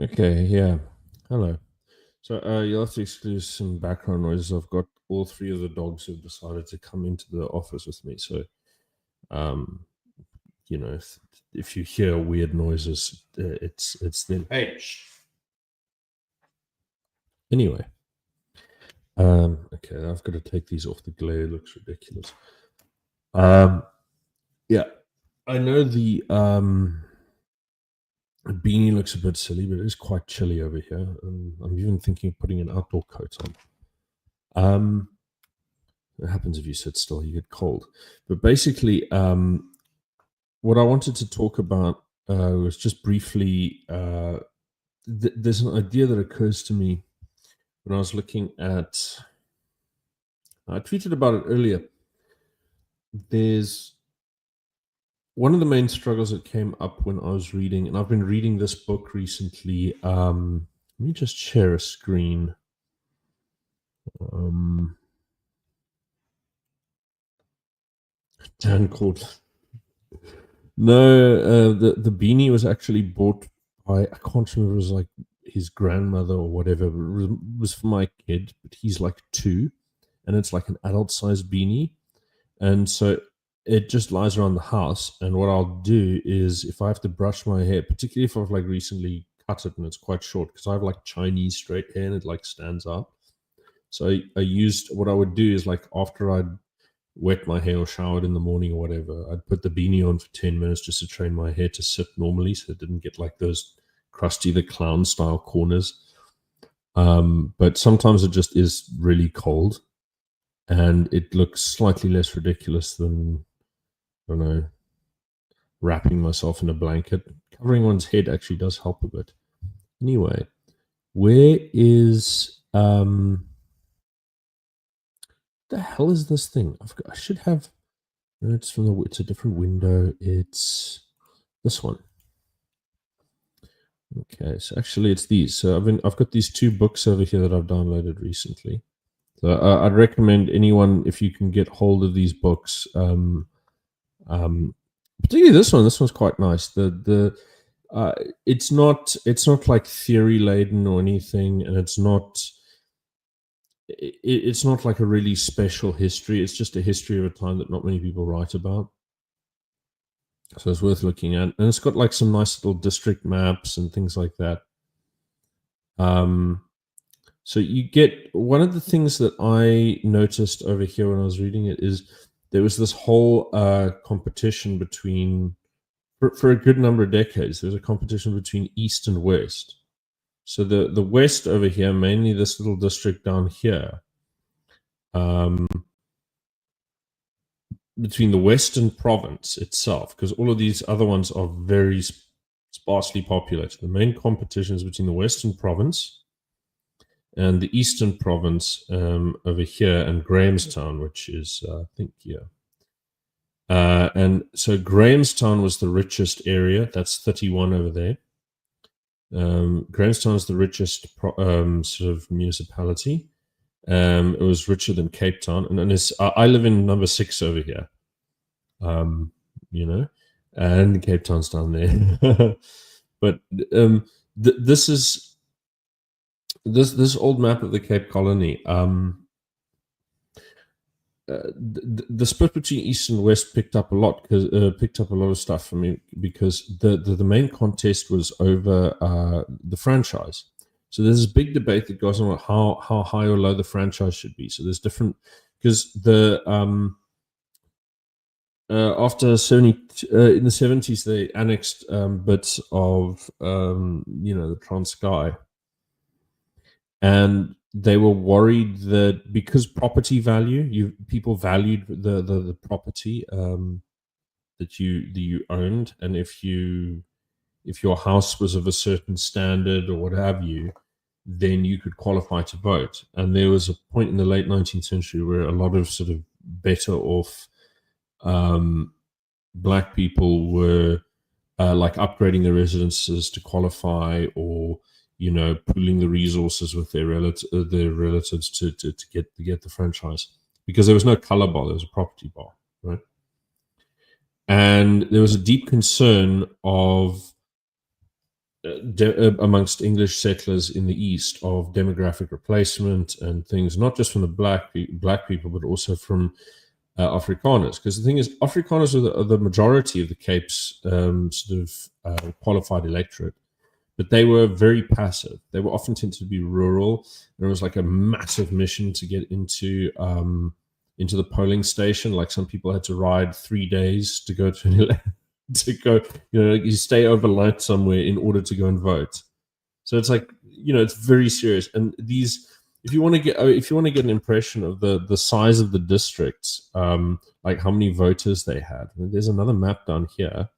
Okay, yeah. Hello. So you'll have to excuse some background noises. I've got all three of the dogs who've decided to come into the office with me. So, um, if you hear weird noises, it's them. Hey. Anyway, okay, I've got to take these off. The glare looks ridiculous. Um, yeah, I know the beanie looks a bit silly, but it is quite chilly over here. I'm even thinking of putting an outdoor coat on. It happens if you sit still, you get cold. But basically, what I wanted to talk about was just briefly. There's an idea that occurs to me when I was looking at. I tweeted about it earlier. There's one of the main struggles that came up when I was reading, and I've been reading this book recently. Let me just share a screen. Dan called. No, the beanie was actually bought by, I can't remember, it was like his grandmother or whatever. It was for my kid, but he's like 2, and it's like an adult sized beanie, and so it just lies around the house. And what I'll do is, if I have to brush my hair, particularly if I've like recently cut it and it's quite short, because I have like Chinese straight hair and it like stands out. So I used, what I would do is, like, after I'd wet my hair or showered in the morning or whatever, I'd put the beanie on for 10 minutes just to train my hair to sit normally, so it didn't get like those Krusty the Clown style corners. But sometimes it just is really cold and it looks slightly less ridiculous than, I don't know, wrapping myself in a blanket. Covering one's head actually does help a bit. Anyway, where is the hell is this thing? I should have. No, it's a different window. It's this one. Okay, so actually it's these. So I've got these 2 books over here that I've downloaded recently. So I'd recommend anyone, if you can get hold of these books, particularly this one. This one's quite nice. Uh, it's not like theory laden or anything, and it's not like a really special history. It's just a history of a time that not many people write about. So it's worth looking at, and it's got like some nice little district maps and things like that. So you get, one of the things that I noticed over here when I was reading it is there was this whole competition between, for a good number of decades, there was a competition between East and West. So the West over here, mainly this little district down here, between the Western province itself, because all of these other ones are very sparsely populated. The main competition is between the Western province and the Eastern province over here, and Grahamstown, which is, I think, here. And so Grahamstown was the richest area. That's 31 over there. Grahamstown is the richest sort of municipality. It was richer than Cape Town, and I live in number 6 over here. And Cape Town's down there. But this is this old map of the Cape Colony. The split between East and West picked up a lot, because picked up a lot of stuff for me, because the main contest was over the franchise. So there's this big debate that goes on about how high or low the franchise should be. So there's different, because the after in the 70s, they annexed bits of the Transkei, and they were worried that because property value, people valued the property that you owned, and if your house was of a certain standard or what have you, then you could qualify to vote. And there was a point in the late 19th century where a lot of sort of better off Black people were like upgrading their residences to qualify, or pooling the resources with their relatives to get the franchise, because there was no color bar, there was a property bar, right? And there was a deep concern of amongst English settlers in the East of demographic replacement and things, not just from the black people, but also from Afrikaners. Because the thing is, Afrikaners are the majority of the Cape's sort of qualified electorate, but they were very passive. They were often tended to be rural. There was like a massive mission to get into the polling station. Like some people had to ride 3 days to go to an to go, you stay overnight somewhere in order to go and vote. So it's like, it's very serious. And these, if you want to get an impression of the size of the districts, like how many voters they had, there's another map down here.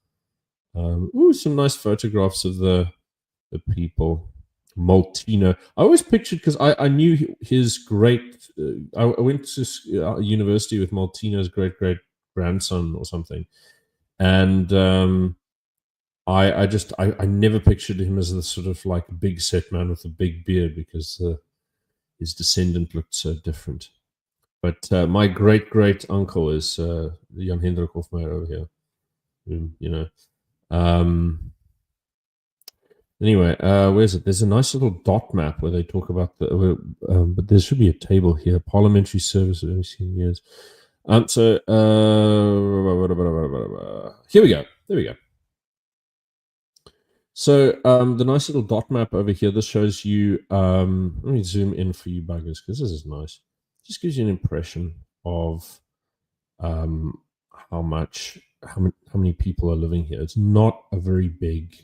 Some nice photographs of the people. Maltino. I always pictured, because I knew his great. I went to university with Maltino's great grandson or something, and I never pictured him as the sort of like big set man with a big beard, because his descendant looked so different. But my great uncle is Jan Hendrik Hofmeyer over here. Anyway, where's it? There's a nice little dot map where they talk about but there should be a table here. Parliamentary service of 18 years. So here we go. There we go. So the nice little dot map over here. This shows you. Let me zoom in for you buggers, because this is nice. Just gives you an impression of how many people are living here. It's not a very big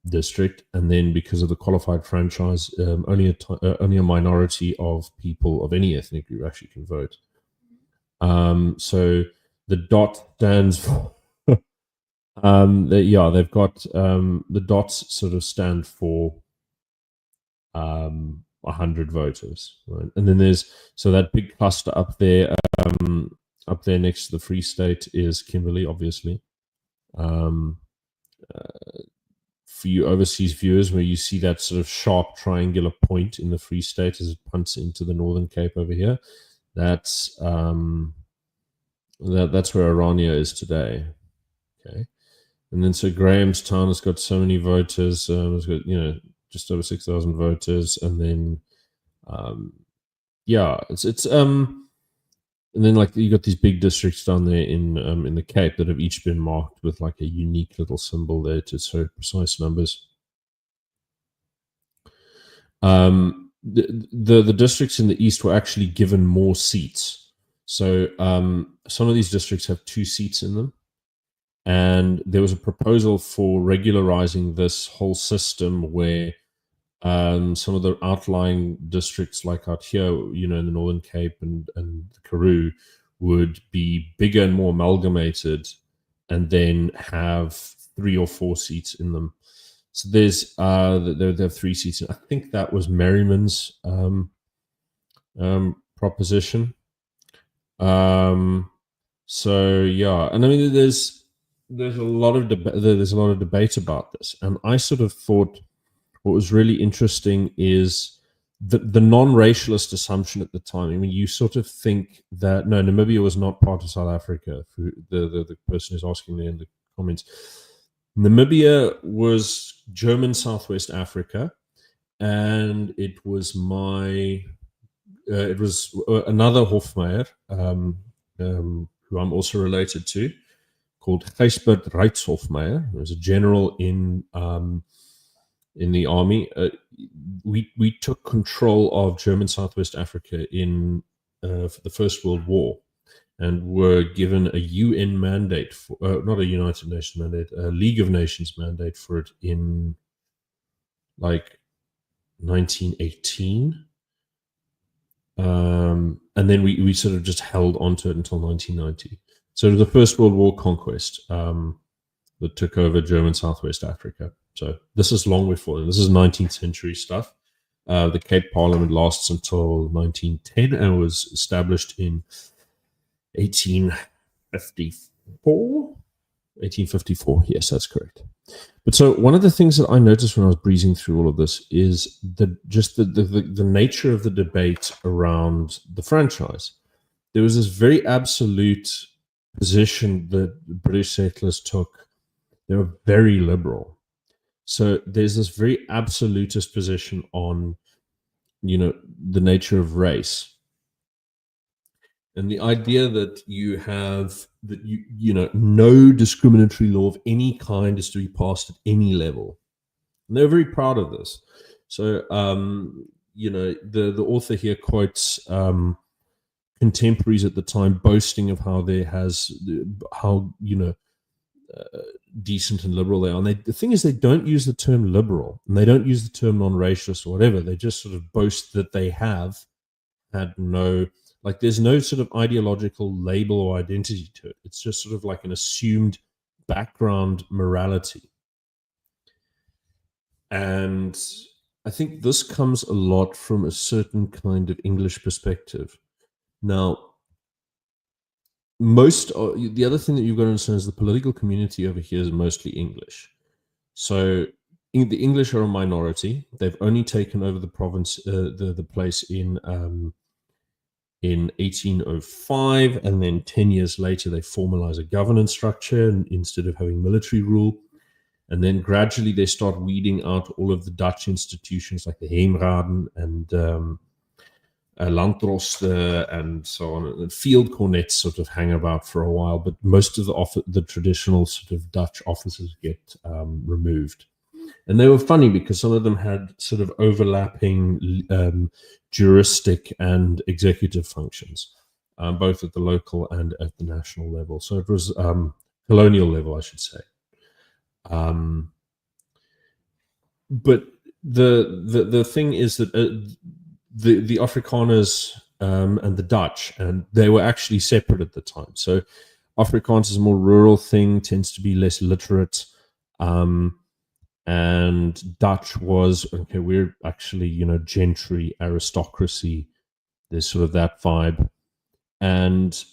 district, and then because of the qualified franchise, only a minority of people of any ethnic group actually can vote. So the dot stands for they've got the dots sort of stand for 100 voters, right? And then there's that big cluster up there next to the Free State is Kimberley, obviously. For you overseas viewers, where you see that sort of sharp triangular point in the Free State as it punts into the Northern Cape over here, that's where Orania is today. Okay, and then so Grahamstown has got so many voters. It's got just over 6,000 voters, and then it's and then like you got these big districts down there in the Cape that have each been marked with like a unique little symbol there to show precise numbers. The districts in the East were actually given more seats. So some of these districts have 2 seats in them. And there was a proposal for regularizing this whole system where some of the outlying districts, like out here, in the Northern Cape and the Karoo, would be bigger and more amalgamated, and then have 3 or 4 seats in them. So there's there have 3 seats. I think that was Merriman's proposition. So yeah, and I mean there's a lot of debate about this, and I sort of thought what was really interesting is the non-racialist assumption at the time. I mean, you sort of think that no, Namibia was not part of South Africa. For the person who's asking there in the comments, Namibia was German Southwest Africa, and it was another Hofmeyer, who I'm also related to, called Gijsbert Reitshofmeyer. He was a general in the army. We took control of German Southwest Africa in for the First World War, and were given a UN mandate for not a United Nations mandate, a League of Nations mandate for it in like 1918. And then we sort of just held onto it until 1990. So the First World War conquest that took over German Southwest Africa. So this is long before. This is 19th century stuff. The Cape Parliament lasts until 1910 and was established in 1854. 1854. Yes, that's correct. But so one of the things that I noticed when I was breezing through all of this is the nature of the debate around the franchise. There was this very absolute position that British settlers took. They were very liberal. So there's this very absolutist position on, the nature of race, and the idea that no discriminatory law of any kind is to be passed at any level. And they're very proud of this. So, the author here quotes contemporaries at the time boasting of how decent and liberal they are. And the thing is, they don't use the term liberal, and they don't use the term non-racist or whatever. They just sort of boast that they have had there's no sort of ideological label or identity to it. It's just sort of like an assumed background morality. And I think this comes a lot from a certain kind of English perspective. Now, the other thing that you've got to understand is the political community over here is mostly English. So the English are a minority. They've only taken over the province, the place in 1805, and then 10 years later they formalize a governance structure instead of having military rule. And then gradually they start weeding out all of the Dutch institutions like the Heemraden and Landroste and so on. And field cornets sort of hang about for a while, but most of the traditional sort of Dutch offices get removed. And they were funny because some of them had sort of overlapping juristic and executive functions, both at the local and at the national level. So it was colonial level, I should say. But the thing is that the Afrikaners and the Dutch, and they were actually separate at the time. So Afrikaans is a more rural thing, tends to be less literate. And Dutch was, okay, we're actually, gentry, aristocracy. There's sort of that vibe. And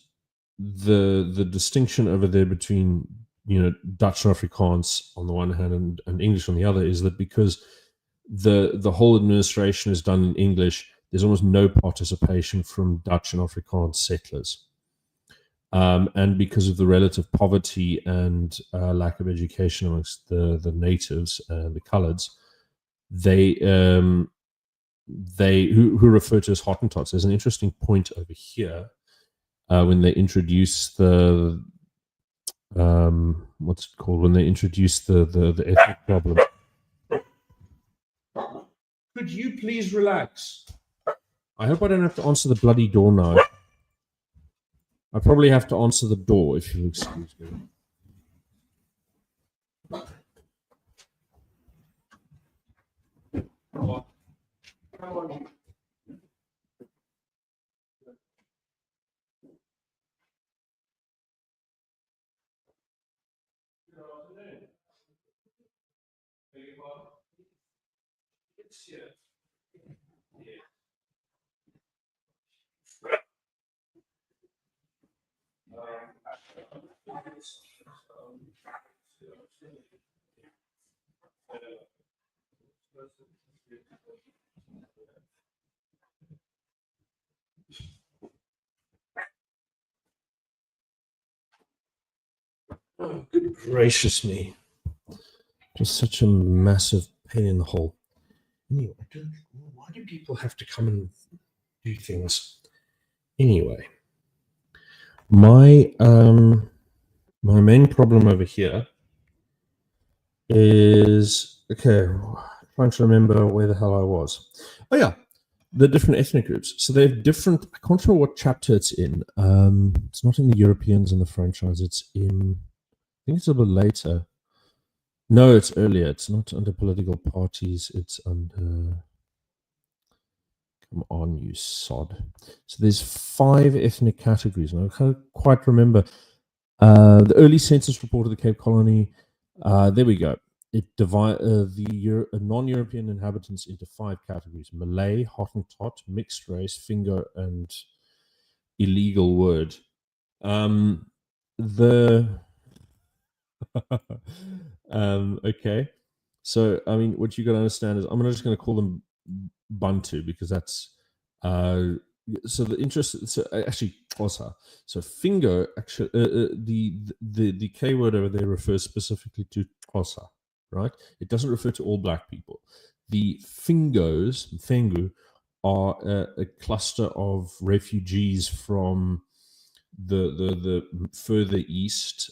the distinction over there between, Dutch and Afrikaans on the one hand and English on the other is that because the whole administration is done in English, there's almost no participation from Dutch and Afrikaans settlers. And because of the relative poverty and lack of education amongst the natives and the coloureds, they who refer to as Hottentots. There's an interesting point over here when they introduce the what's it called, when they introduce the ethnic problem. Could you please relax? I hope I don't have to answer the bloody door now. I probably have to answer the door, if you'll excuse me. Oh, come on. It's here. Yeah. Oh, good gracious me. Just such a massive pain in the hole. Anyway, why do people have to come and do things? Anyway, my main problem over here is, okay, I'm trying to remember where the hell I was. Oh yeah, the different ethnic groups. So they have different, I can't remember what chapter it's in. It's not in the Europeans and the franchise. It's in, I think it's a bit later. No, it's earlier. It's not under political parties. It's under, come on, you sod. So there's 5 ethnic categories. And I can't quite remember. The early census report of the Cape Colony, there we go. It divides the non-European inhabitants into 5 categories: Malay, Hottentot, mixed race, finger, and illegal word. Okay. So, I mean, what you got to understand is I'm just going to call them Bantu because that's so the interest. So actually, Xhosa. So finger. Actually, the K word over there refers specifically to Xhosa, right? It doesn't refer to all black people. The Mfengu, are a cluster of refugees from the further east,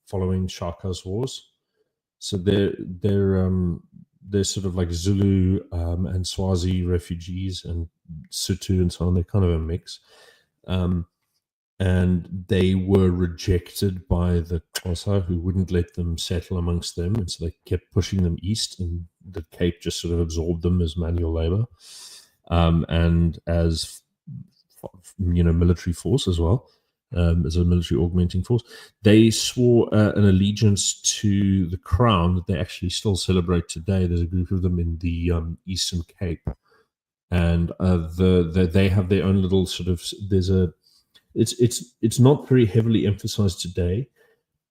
following Shaka's wars. So they're sort of like Zulu and Swazi refugees and Sotho and so on. They're kind of a mix. And they were rejected by the Xhosa, who wouldn't let them settle amongst them, and so they kept pushing them east, and the Cape just sort of absorbed them as manual labor, and as military force as well, as a military augmenting force. They swore an allegiance to the crown that they actually still celebrate today. There's a group of them in the Eastern Cape, and they have their own little sort of. It's not very heavily emphasized today,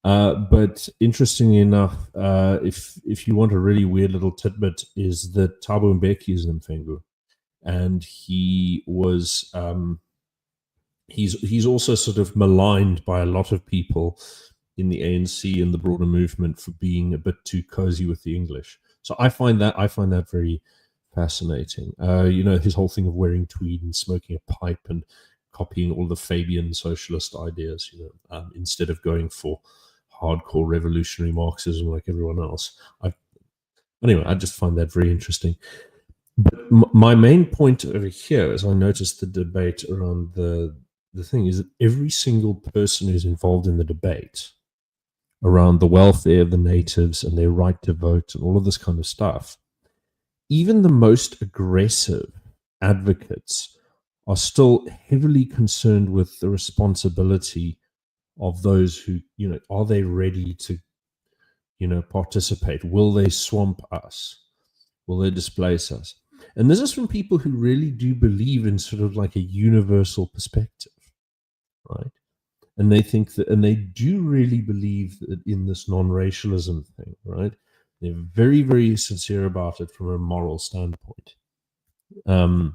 but interestingly enough, if you want a really weird little tidbit, is that Thabo Mbeki is an Mfengu, and he was he's also sort of maligned by a lot of people in the ANC and the broader movement for being a bit too cozy with the English. So I find that very fascinating. His whole thing of wearing tweed and smoking a pipe and copying all the Fabian socialist ideas, instead of going for hardcore revolutionary Marxism like everyone else. I just find that very interesting. But my main point over here, as I noticed the debate around the thing, is that every single person who's involved in the debate around the welfare of the natives and their right to vote and all of this kind of stuff, even the most aggressive advocates are still heavily concerned with the responsibility of those who, are they ready to, participate? Will they swamp us? Will they displace us? And this is from people who really do believe in sort of like a universal perspective, right? And they think that, and they do really believe that in this non-racialism thing, right? They're very, very sincere about it from a moral standpoint. And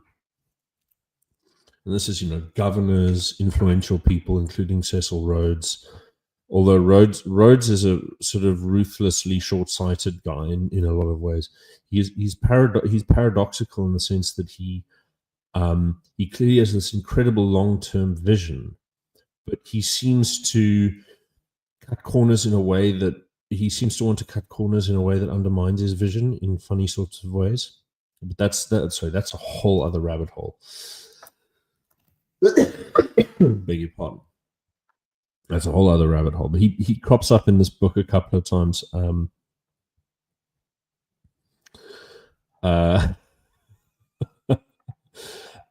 this is, governors, influential people, including Cecil Rhodes. Although Rhodes is a sort of ruthlessly short-sighted guy in a lot of ways. He's paradoxical in the sense that he clearly has this incredible long-term vision, but he seems to cut corners in a way that undermines his vision in funny sorts of ways. But that's a whole other rabbit hole. Beg your pardon. That's a whole other rabbit hole. But he crops up in this book a couple of times.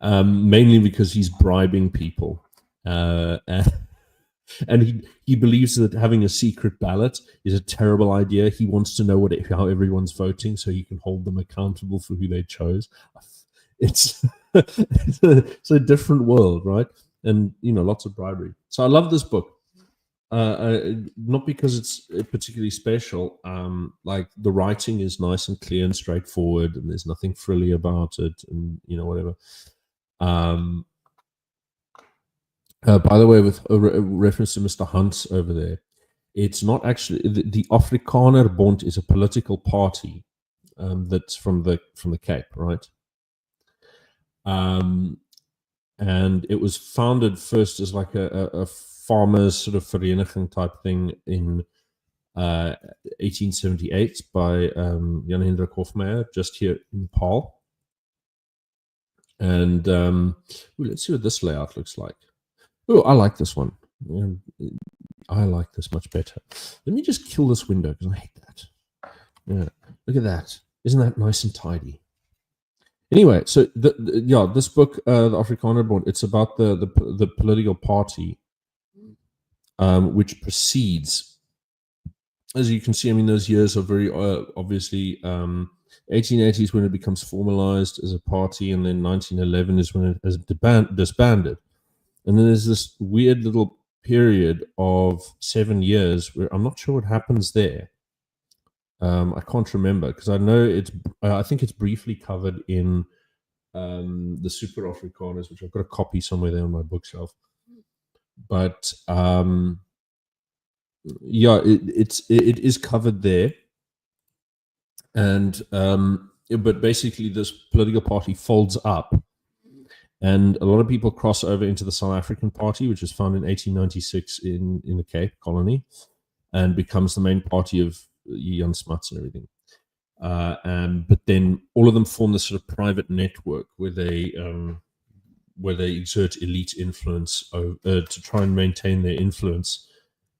Mainly because he's bribing people. And he believes that having a secret ballot is a terrible idea. He wants to know how everyone's voting so he can hold them accountable for who they chose. It's a different world, right? And lots of bribery. So I love this book. Not because it's particularly special. Like the writing is nice and clear and straightforward, and there's nothing frilly about it, and whatever. By the way, with a reference to Mr. Hunt's over there, it's not actually the Afrikaner Bond is a political party that's from the Cape, right? And it was founded first as like a farmers sort of vereniging type thing in 1878 by Jan Hendrik Hofmeyer, just here in Paarl. And let's see what this layout looks like. Oh, I like this one. I like this much better. Let me just kill this window because I hate that. Yeah, look at that. Isn't that nice and tidy? Anyway, so this book, the Afrikaner Bond, it's about the political party which precedes. As you can see, I mean, those years are very obviously 1880s when it becomes formalized as a party, and then 1911 is when it has disbanded. And then there's this weird little period of 7 years where I'm not sure what happens there. I can't remember because I know I think it's briefly covered in the Super Afrikaners, which I've got a copy somewhere there on my bookshelf. But it is covered there. And but basically, this political party folds up, and a lot of people cross over into the South African Party, which was founded in 1896 in the Cape Colony, and becomes the main party of Jan Smuts and everything. But then all of them form this sort of private network where they exert elite influence to try and maintain their influence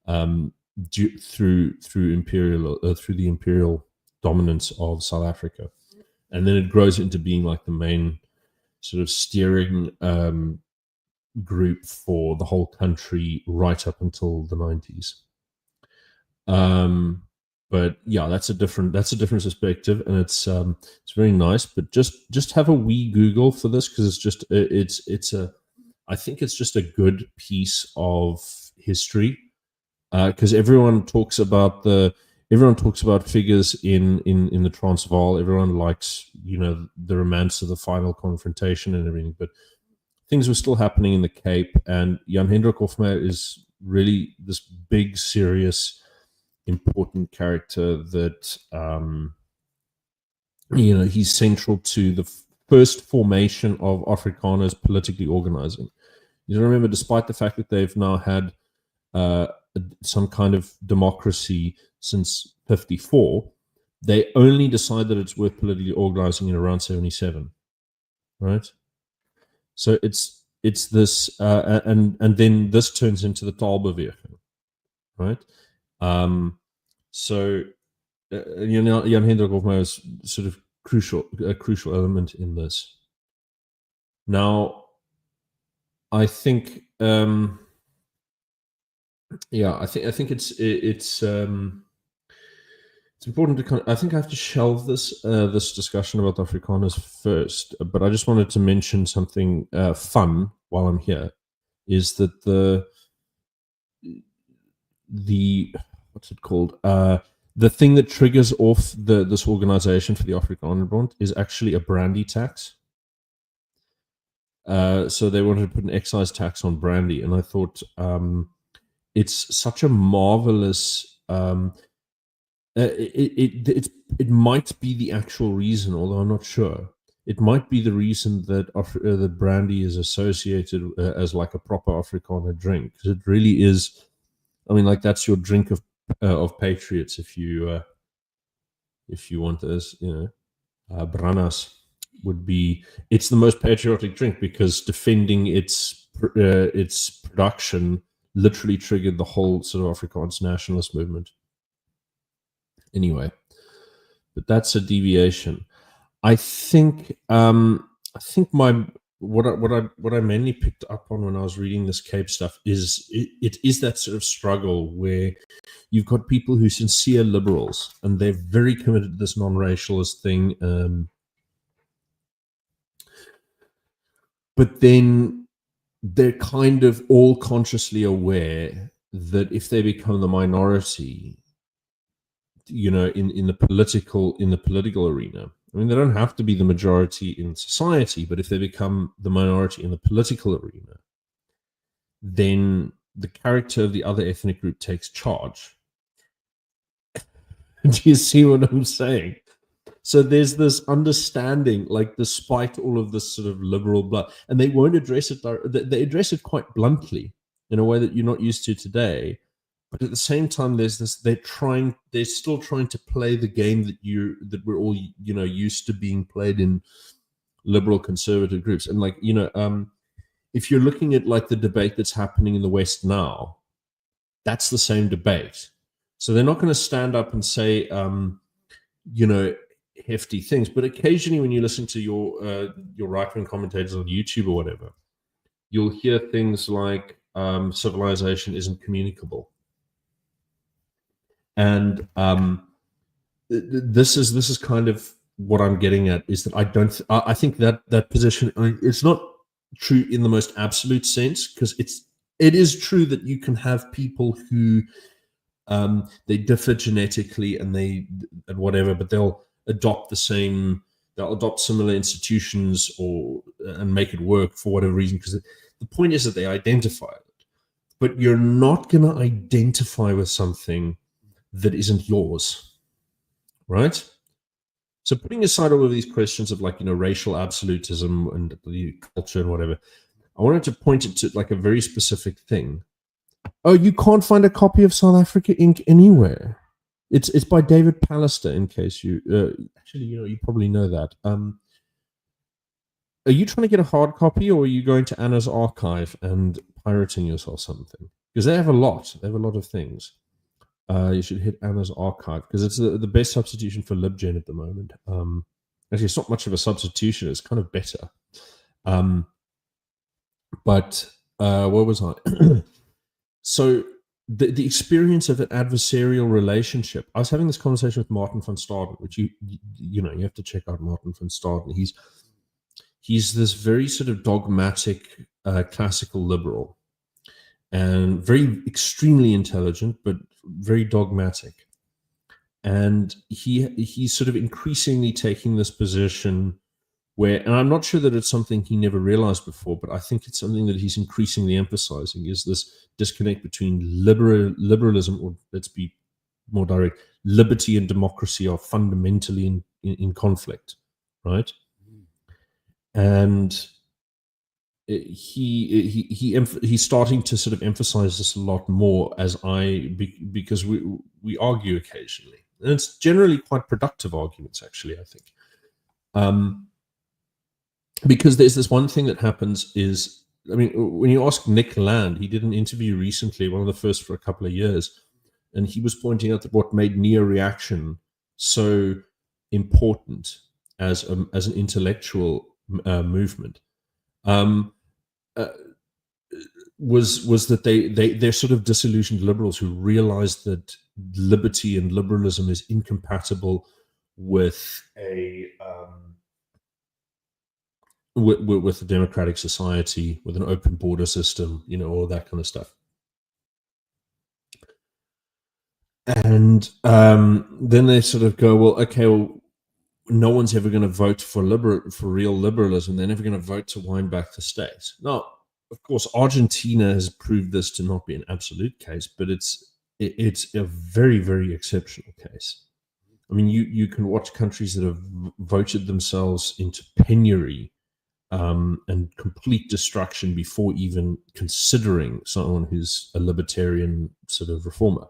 through the imperial dominance of South Africa, and then it grows into being like the main sort of steering group for the whole country right up until the 90s. But yeah, that's a different perspective, and it's very nice. But just have a wee Google for this, because I think it's just a good piece of history, because everyone talks about figures in the Transvaal. Everyone likes the romance of the final confrontation and everything, but things were still happening in the Cape, and Jan Hendrik Hofmeyer is really this big, serious, important character that he's central to the first formation of Afrikaners politically organizing. You remember, despite the fact that they've now had some kind of democracy since 54, they only decide that it's worth politically organizing in around 77, right? So it's this, and then this turns into the Taalbeweging, right? So Jan Hendrik Hofmeyer is sort of a crucial element in this. Now, I think, I think it's important to I think I have to shelve this discussion about Afrikaners first, but I just wanted to mention something fun while I'm here. Is that the what's it called? The thing that triggers off this organization for the Afrikaner Bond is actually a brandy tax. So they wanted to put an excise tax on brandy, and I thought it's such a marvelous. It might be the actual reason, although I'm not sure. It might be the reason that the brandy is associated as like a proper Afrikaner drink, because it really is. I mean, like, that's your drink of patriots, if you want this, Branas would be. It's the most patriotic drink because defending its production literally triggered the whole sort of Afrikaans nationalist movement. Anyway, but that's a deviation. I think what I mainly picked up on when I was reading this Cape stuff is it is that sort of struggle where you've got people who are sincere liberals and they're very committed to this non-racialist thing, but then they're kind of all consciously aware that if they become the minority, in the political arena, I mean, they don't have to be the majority in society, but if they become the minority in the political arena, then the character of the other ethnic group takes charge. Do you see what I'm saying? So there's this understanding, like, despite all of this sort of liberal blood, and they won't address it. They address it quite bluntly in a way that you're not used to today. But at the same time, there's this. They're still trying to play the game that we're all used to being played in liberal conservative groups. And like if you're looking at like the debate that's happening in the West now, that's the same debate. So they're not going to stand up and say hefty things, but occasionally when you listen to your right-wing commentators on YouTube or whatever, you'll hear things like civilization isn't communicable. And this is kind of what I'm getting at, is that I think that position, it's not true in the most absolute sense, because it is true that you can have people who they differ genetically and whatever, but they'll adopt similar institutions and make it work for whatever reason, because the point is that they identify it. But you're not going to identify with something that isn't yours, right? So putting aside all of these questions of like, racial absolutism and the culture and whatever, I wanted to point it to like a very specific thing. Oh, you can't find a copy of South Africa Inc. anywhere. It's by David Pallister. In case you actually, you probably know that. Are you trying to get a hard copy, or are you going to Anna's archive and pirating yourself something? Because they have a lot. They have a lot of things. You should hit Anna's archive because it's the best substitution for LibGen at the moment. Actually, it's not much of a substitution. It's kind of better. But where was I? So the experience of an adversarial relationship. I was having this conversation with Martin van Staden, which you have to check out Martin van Staden. He's this very sort of dogmatic classical liberal, and very extremely intelligent, but very dogmatic. And he's sort of increasingly taking this position where, and I'm not sure that it's something he never realized before, but I think it's something that he's increasingly emphasizing, is this disconnect between liberalism, or let's be more direct, liberty and democracy are fundamentally in conflict, right? And he's starting to sort of emphasize this a lot more because we argue occasionally, and it's generally quite productive arguments, actually, I think. Because there's this one thing that happens is, I mean, when you ask Nick Land, he did an interview recently, one of the first for a couple of years, and he was pointing out that what made neo-reaction so important as an intellectual movement was that they're sort of disillusioned liberals who realized that liberty and liberalism is incompatible with with a democratic society, with an open border system, all that kind of stuff. And then they sort of go, well, okay, well, no one's ever going to vote for real liberalism. They're never going to vote to wind back the state. Now, of course, Argentina has proved this to not be an absolute case, but it's a very, very exceptional case. I mean, you can watch countries that have voted themselves into penury and complete destruction before even considering someone who's a libertarian sort of reformer.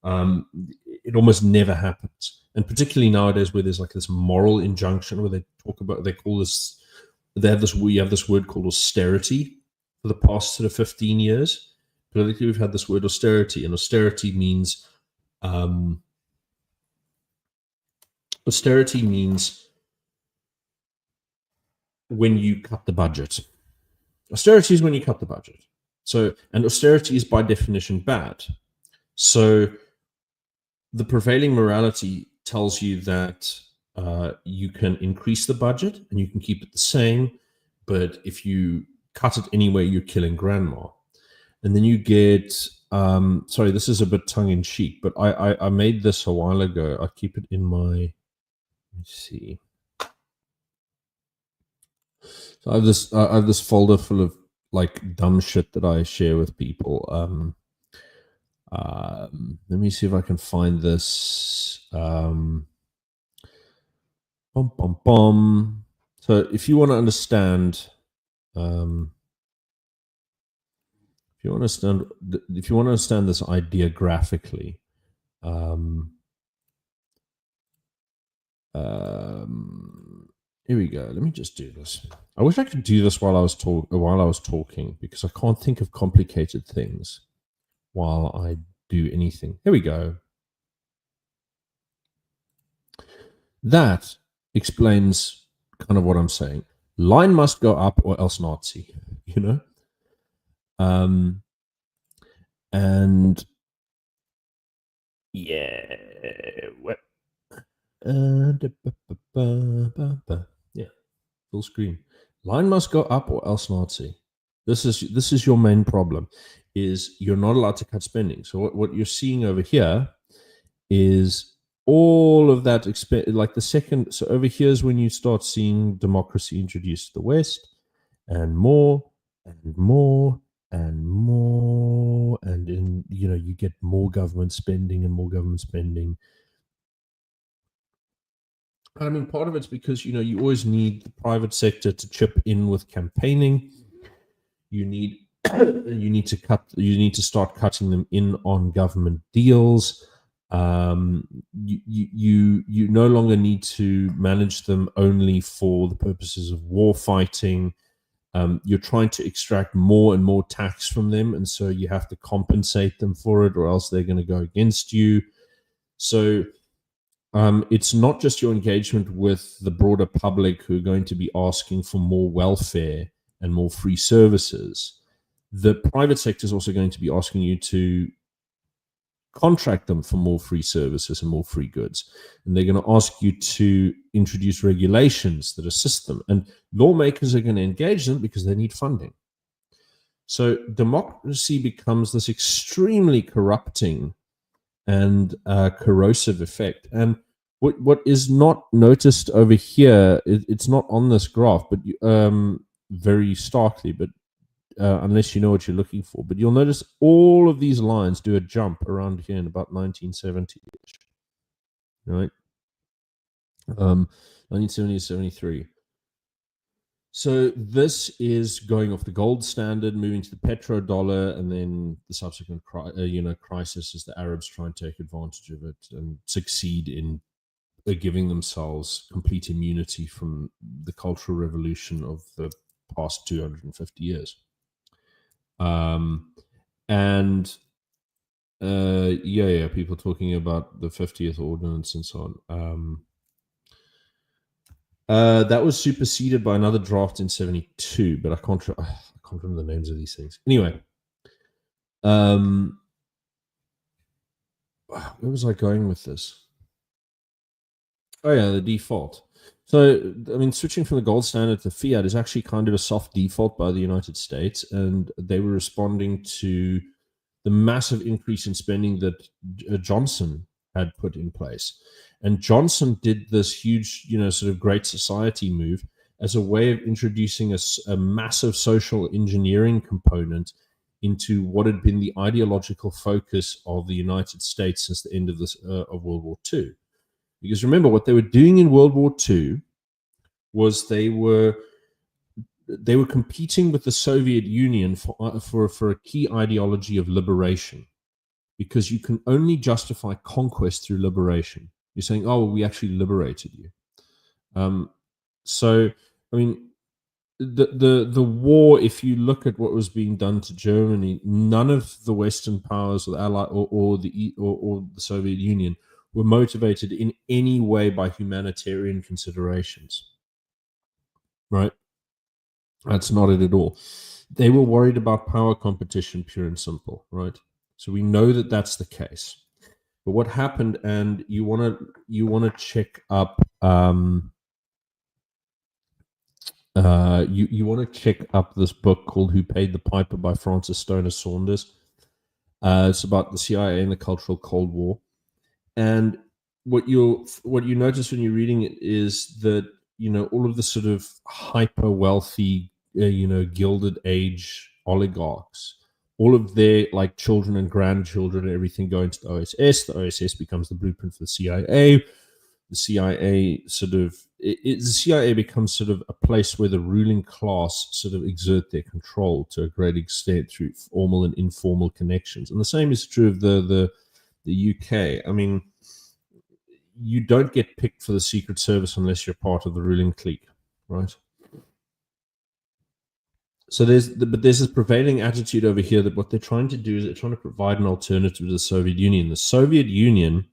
It almost never happens, and particularly nowadays, where there's like this moral injunction, where they have this word called austerity for the past sort of 15 years. Politically, we've had this word austerity, and austerity means when you cut the budget. Austerity is when you cut the budget. So, and austerity is by definition bad. So the prevailing morality tells you that you can increase the budget and you can keep it the same, but if you cut it anyway, you're killing grandma. And then you get, sorry, this is a bit tongue-in-cheek, but I made this a while ago. I keep it in my, let's see. So I have this folder full of like dumb shit that I share with people. Let me see if I can find this. So if you want to understand, if you want to understand this idea graphically, here we go. Let me just do this. I wish I could do this while I was talking, because I can't think of complicated things while I do anything. Here we go. That explains kind of what I'm saying. Line must go up or else Nazi, and yeah, yeah, full screen. Line must go up or else Nazi. This is your main problem, is you're not allowed to cut spending. So what you're seeing over here is all of that like the second. So over here is when you start seeing democracy introduced to the West, and more and more and more, and then you get more government spending and more government spending. I mean, part of it's because you always need the private sector to chip in with campaigning. You need you need to start cutting them in on government deals. You no longer need to manage them only for the purposes of war fighting. You're trying to extract more and more tax from them, and so you have to compensate them for it, or else they're going to go against you. So it's not just your engagement with the broader public who are going to be asking for more welfare and more free services. The private sector is also going to be asking you to contract them for more free services and more free goods. And they're going to ask you to introduce regulations that assist them. And lawmakers are going to engage them because they need funding. So democracy becomes this extremely corrupting and corrosive effect. And what is not noticed over here, it's not on this graph, but very starkly, but unless you know what you're looking for. But you'll notice all of these lines do a jump around here in about 1970-ish, right? 1970 to 73. So this is going off the gold standard, moving to the petrodollar, and then the subsequent crisis as the Arabs try and take advantage of it and succeed in giving themselves complete immunity from the Cultural Revolution of the past 250 years. People talking about the 50th ordinance and so on. That was superseded by another draft in 72, but I can't remember the names of these things. Anyway, where was I going with this? Oh yeah, the default. So, I mean, switching from the gold standard to fiat is actually kind of a soft default by the United States, and they were responding to the massive increase in spending that Johnson had put in place. And Johnson did this huge, sort of great society move as a way of introducing a massive social engineering component into what had been the ideological focus of the United States since the end of World War II. Because remember, what they were doing in World War II was they were competing with the Soviet Union for a key ideology of liberation, because you can only justify conquest through liberation. You're saying, oh, well, we actually liberated you. So, I mean, the war, if you look at what was being done to Germany, none of the Western powers or the Allied or the Soviet Union were motivated in any way by humanitarian considerations, right? That's not it at all. They were worried about power competition, pure and simple, right? So we know that that's the case. But what happened, and you want to check up, you want to check up this book called "Who Paid the Piper" by Francis Stoner Saunders. It's about the CIA and the Cultural Cold War. And what you notice when you're reading it is that all of the sort of hyper wealthy Gilded Age oligarchs, all of their like children and grandchildren and everything go into the OSS. The OSS becomes the blueprint for the CIA. The CIA the CIA becomes sort of a place where the ruling class sort of exert their control to a great extent through formal and informal connections. And the same is true of the UK. I mean, you don't get picked for the Secret Service unless you're part of the ruling clique, right? So there's this prevailing attitude over here that what they're trying to do is they're trying to provide an alternative to the Soviet Union. The Soviet Union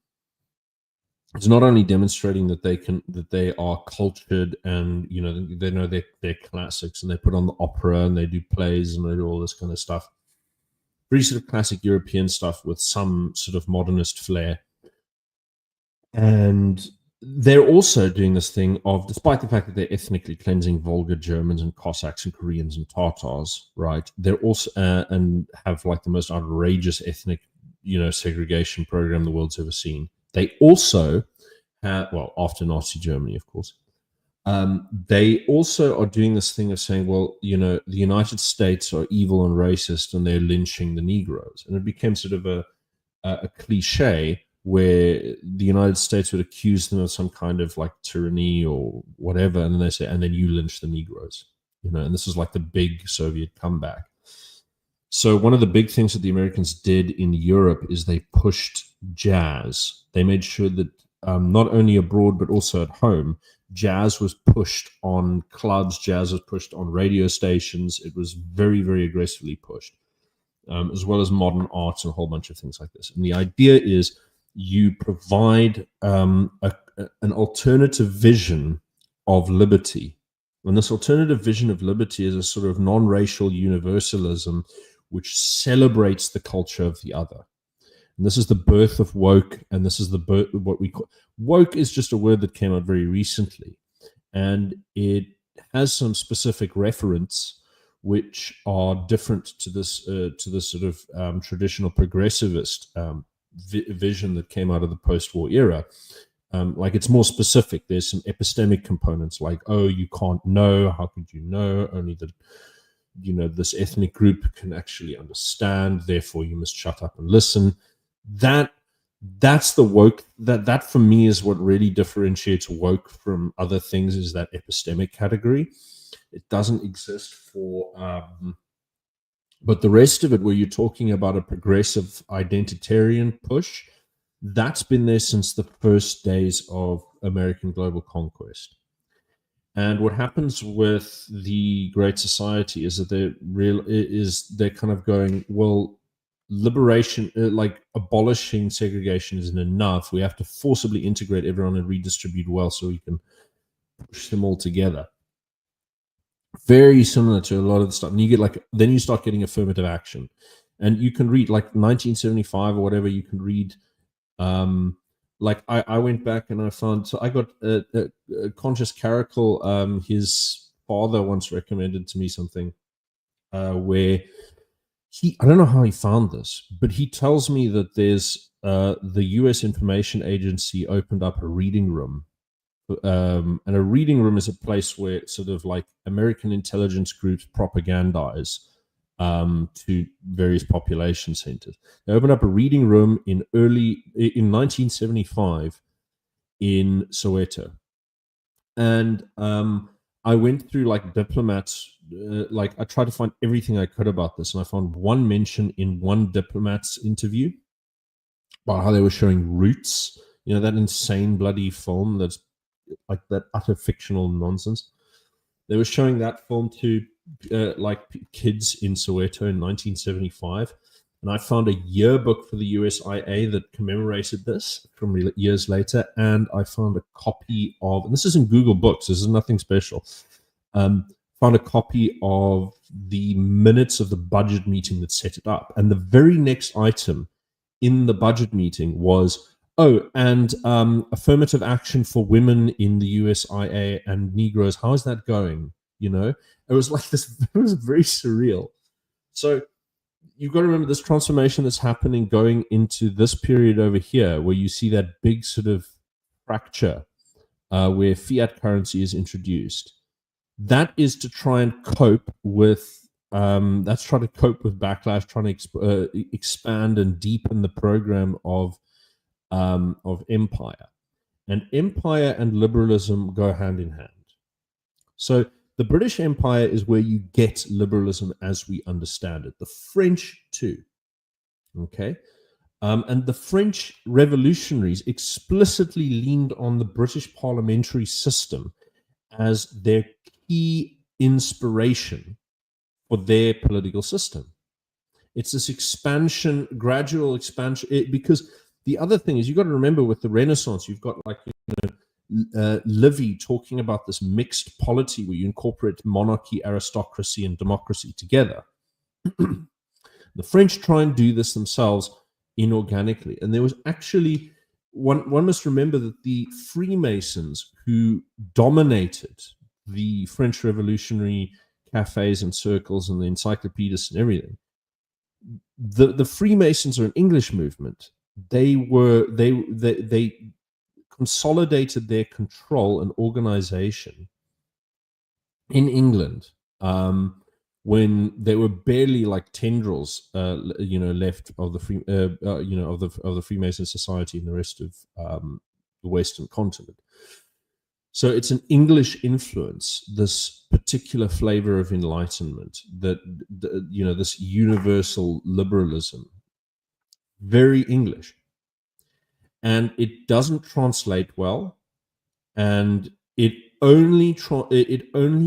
is not only demonstrating that they are cultured and they know their classics, and they put on the opera and they do plays and they do all this kind of stuff, pretty sort of classic European stuff with some sort of modernist flair. And they're also doing this thing of, despite the fact that they're ethnically cleansing Volga Germans and Cossacks and Koreans and Tatars, right? They're also and have like the most outrageous ethnic, segregation program the world's ever seen. They also have, well, after Nazi Germany, of course, they also are doing this thing of saying, well, the United States are evil and racist, and they're lynching the Negroes, and it became sort of a cliche where the United States would accuse them of some kind of like tyranny or whatever, and then they say, and then you lynch the Negroes, and this is like the big Soviet comeback. So one of the big things that the Americans did in Europe is they pushed jazz. They made sure that not only abroad but also at home, jazz was pushed on clubs, jazz was pushed on radio stations. It was very, very aggressively pushed, as well as modern arts and a whole bunch of things like this. And the idea is you provide an alternative vision of liberty. And this alternative vision of liberty is a sort of non-racial universalism which celebrates the culture of the other. And this is the birth of woke, and this is the birth of what we call woke is just a word that came out very recently, and it has some specific reference which are different to this sort of traditional progressivist vision that came out of the post-war era. Like it's more specific. There's some epistemic components like, oh, you can't know. How could you know? Only that, this ethnic group can actually understand. Therefore, you must shut up and listen. That's the woke. That for me is what really differentiates woke from other things, is that epistemic category. It doesn't exist for, but the rest of it, where you're talking about a progressive identitarian push, that's been there since the first days of American global conquest. And what happens with the Great Society is that they're kind of going, well, liberation, like abolishing segregation isn't enough. We have to forcibly integrate everyone and redistribute wealth so we can push them all together. Very similar to a lot of the stuff. And you get then you start getting affirmative action. And you can read like 1975 or whatever, you can read like I went back and I found, so I got Conscious Caracal, his father once recommended to me something where I don't know how he found this, but he tells me that there's the US Information Agency opened up a reading room. And a reading room is a place where sort of like American intelligence groups propagandize to various population centers. They opened up a reading room in 1975 in Soweto. And I went through like diplomats, like I tried to find everything I could about this. And I found one mention in one diplomat's interview about how they were showing Roots, that insane bloody film that's like that utter fictional nonsense. They were showing that film to like kids in Soweto in 1975, and I found a yearbook for the USIA that commemorated this from years later, and I found a copy of, and this is in Google Books, this is nothing special, found a copy of the minutes of the budget meeting that set it up, and the very next item in the budget meeting was, oh, and affirmative action for women in the USIA and Negroes. How is that going? It was like this. It was very surreal. So you've got to remember this transformation that's happening going into this period over here, where you see that big sort of fracture where fiat currency is introduced. That is to try and cope with. That's trying to cope with backlash, trying to expand and deepen the program of empire. And empire and liberalism go hand in hand. So the British Empire is where you get liberalism as we understand it. The French too. Okay. And the French revolutionaries explicitly leaned on the British parliamentary system as their key inspiration for their political system. It's this expansion, gradual expansion, because the other thing is, you've got to remember with the Renaissance, you've got like, Livy talking about this mixed polity where you incorporate monarchy, aristocracy, and democracy together. The French try and do this themselves inorganically. And there was actually, one must remember that the Freemasons who dominated the French revolutionary cafes and circles and the encyclopedists and everything, the Freemasons are an English movement. They consolidated their control and organization in England when there were barely like tendrils, left of the of the Freemason society in the rest of the Western continent. So it's an English influence, this particular flavor of enlightenment, that this universal liberalism, very English, and it doesn't translate well, and it only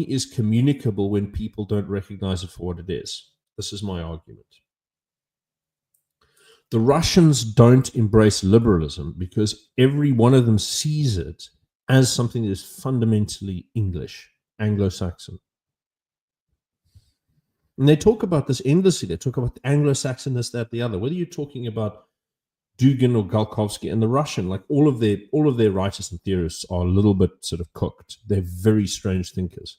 is communicable when people don't recognize it for what it is. This is my argument. The Russians don't embrace liberalism because every one of them sees it as something that is fundamentally English, Anglo-Saxon. And they talk about this endlessly. They talk about Anglo-Saxon, this, that, the other. Whether you're talking about Dugin or Galkovsky and the Russian, like all of their writers and theorists are a little bit sort of cooked. They're very strange thinkers.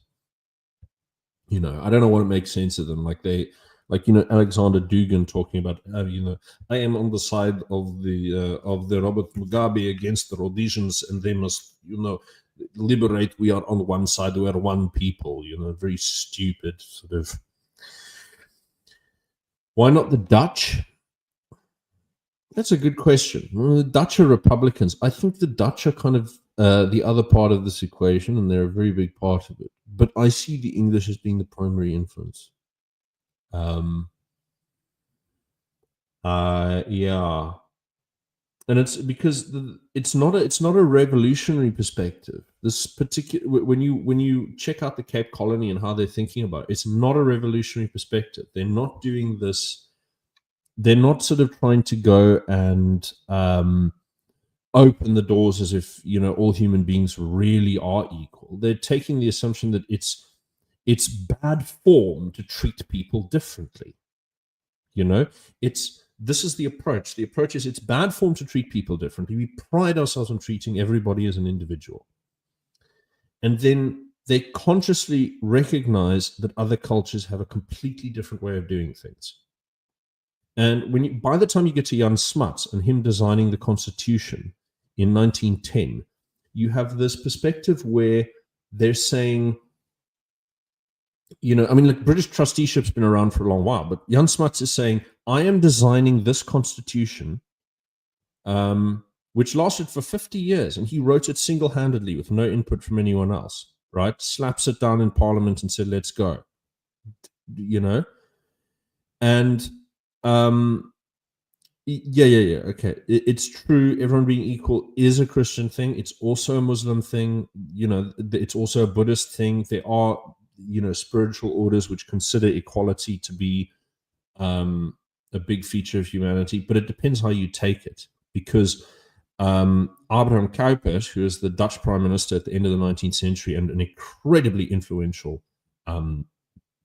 I don't know what makes sense of them. Alexander Dugin talking about, I am on the side of the Robert Mugabe against the Rhodesians, and they must, liberate. We are on one side. We are one people. Very stupid sort of. Why not the Dutch? That's a good question. Well, the Dutch are Republicans. I think the Dutch are kind of the other part of this equation, and they're a very big part of it. But I see the English as being the primary influence. Yeah, and it's because it's not a revolutionary perspective. This particular when you check out the Cape Colony and how they're thinking about it, it's not a revolutionary perspective. They're not doing this. They're not sort of trying to go and open the doors as if all human beings really are equal. They're taking the assumption that it's bad form to treat people differently. This is the approach. The approach is it's bad form to treat people differently. We pride ourselves on treating everybody as an individual. And then they consciously recognize that other cultures have a completely different way of doing things. And by the time you get to Jan Smuts and him designing the Constitution in 1910, you have this perspective where they're saying, British trusteeship's been around for a long while, but Jan Smuts is saying, I am designing this Constitution, which lasted for 50 years, and he wrote it single-handedly with no input from anyone else, right? Slaps it down in Parliament and said, let's go, And okay. It's true. Everyone being equal is a Christian thing. It's also a Muslim thing. It's also a Buddhist thing. There are, spiritual orders which consider equality to be a big feature of humanity, but it depends how you take it. Because Abraham Kuypers, who is the Dutch prime minister at the end of the 19th century and an incredibly influential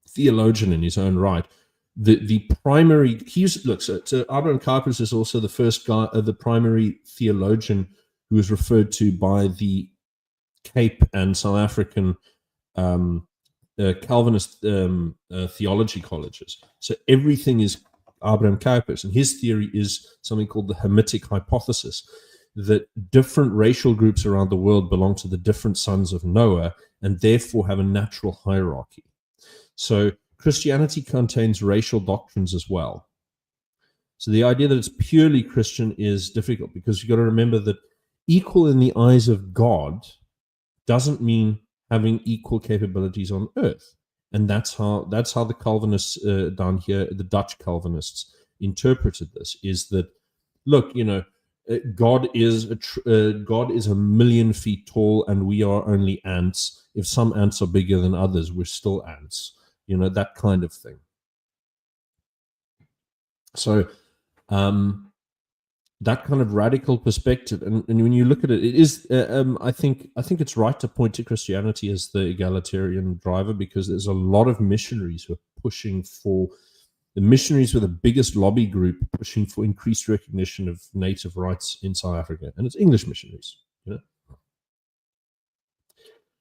theologian in his own right, the primary so Abraham Kuypers is also the first guy, the primary theologian who was referred to by the Cape and South African Calvinist theology colleges. So everything is Abraham Kuypers, and his theory is something called the Hamitic hypothesis, that different racial groups around the world belong to the different sons of Noah and therefore have a natural hierarchy. So Christianity contains racial doctrines as well. So the idea that it's purely Christian is difficult, because you've got to remember that equal in the eyes of God doesn't mean having equal capabilities on earth. And that's how the Calvinists down here, the Dutch Calvinists, interpreted this, is that, look, God is a million feet tall and we are only ants. If some ants are bigger than others, we're still ants. That kind of thing. So that kind of radical perspective, and when you look at it, it is, I think it's right to point to Christianity as the egalitarian driver, because there's a lot of missionaries who are pushing for, the missionaries were the biggest lobby group pushing for increased recognition of native rights in South Africa, and it's English missionaries.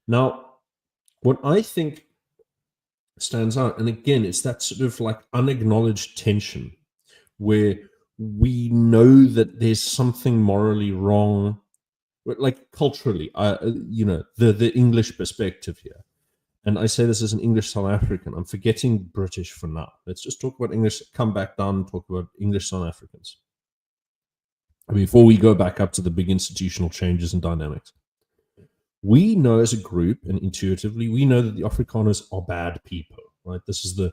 Now, what I think stands out, and again, it's that sort of like unacknowledged tension where we know that there's something morally wrong, like culturally, the English perspective here. and I say this as an English South African, I'm forgetting British for now. Let's just talk about English, come back down and talk about English South Africans before we go back up to the big institutional changes and dynamics. We know as a group, and intuitively, we know that the Afrikaners are bad people, right? This is the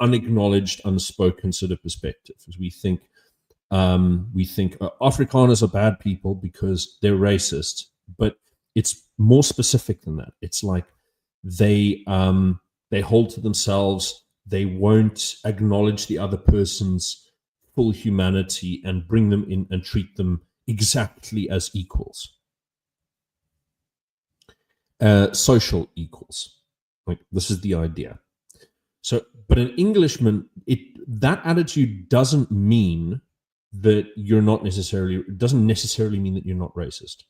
unacknowledged, unspoken sort of perspective. As we think Afrikaners are bad people because they're racist, but it's more specific than that. It's like they hold to themselves. They won't acknowledge the other person's full humanity and bring them in and treat them exactly as equals. Social equals. Like, this is the idea. So, but an Englishman, that attitude doesn't mean that you're not necessarily, it doesn't necessarily mean that you're not racist.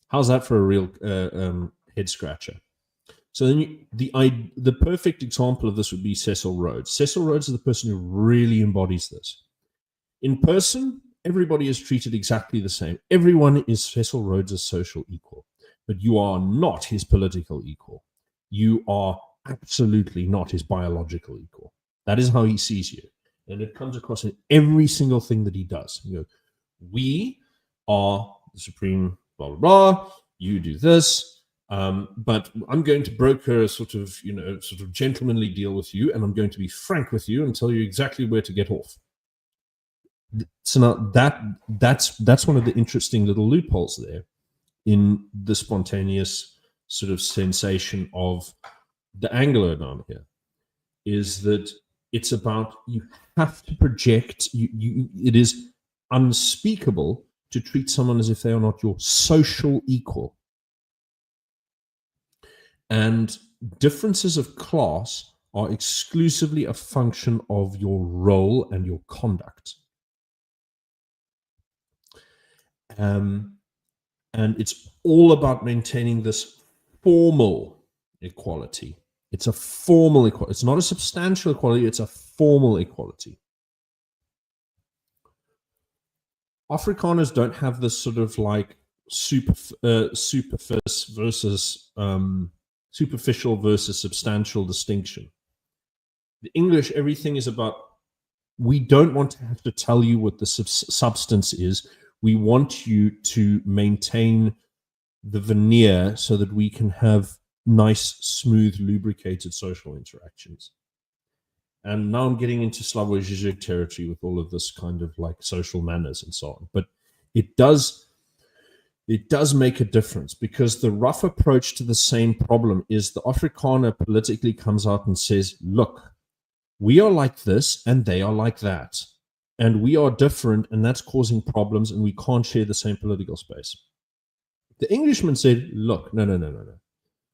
How's that for a real head scratcher? So then the perfect example of this would be Cecil Rhodes. Cecil Rhodes is the person who really embodies this. In person, everybody is treated exactly the same. Everyone is Cecil Rhodes' social equal, but you are not his political equal. You are absolutely not his biological equal. That is how he sees you. And it comes across in every single thing that he does. You know, we are the supreme blah, blah, blah. You do this. But I'm going to broker a sort of gentlemanly deal with you, and I'm going to be frank with you and tell you exactly where to get off. So now that's one of the interesting little loopholes there in the spontaneous sort of sensation of the Anglo down here, is that it's about, you have to project, it is unspeakable to treat someone as if they are not your social equal. And differences of class are exclusively a function of your role and your conduct. And it's all about maintaining this formal equality. It's a formal equality. It's not a substantial equality. It's a formal equality. Afrikaners don't have this sort of like superficial versus substantial distinction. The English, everything is about, we don't want to have to tell you what the substance is. We want you to maintain the veneer so that we can have nice, smooth, lubricated social interactions. And now I'm getting into Slavoj Žižek territory with all of this kind of like social manners and so on. But it does make a difference, because the rough approach to the same problem is the Afrikaner politically comes out and says, look, we are like this and they are like that. And we are different, and that's causing problems, and we can't share the same political space. The Englishman said, look, no.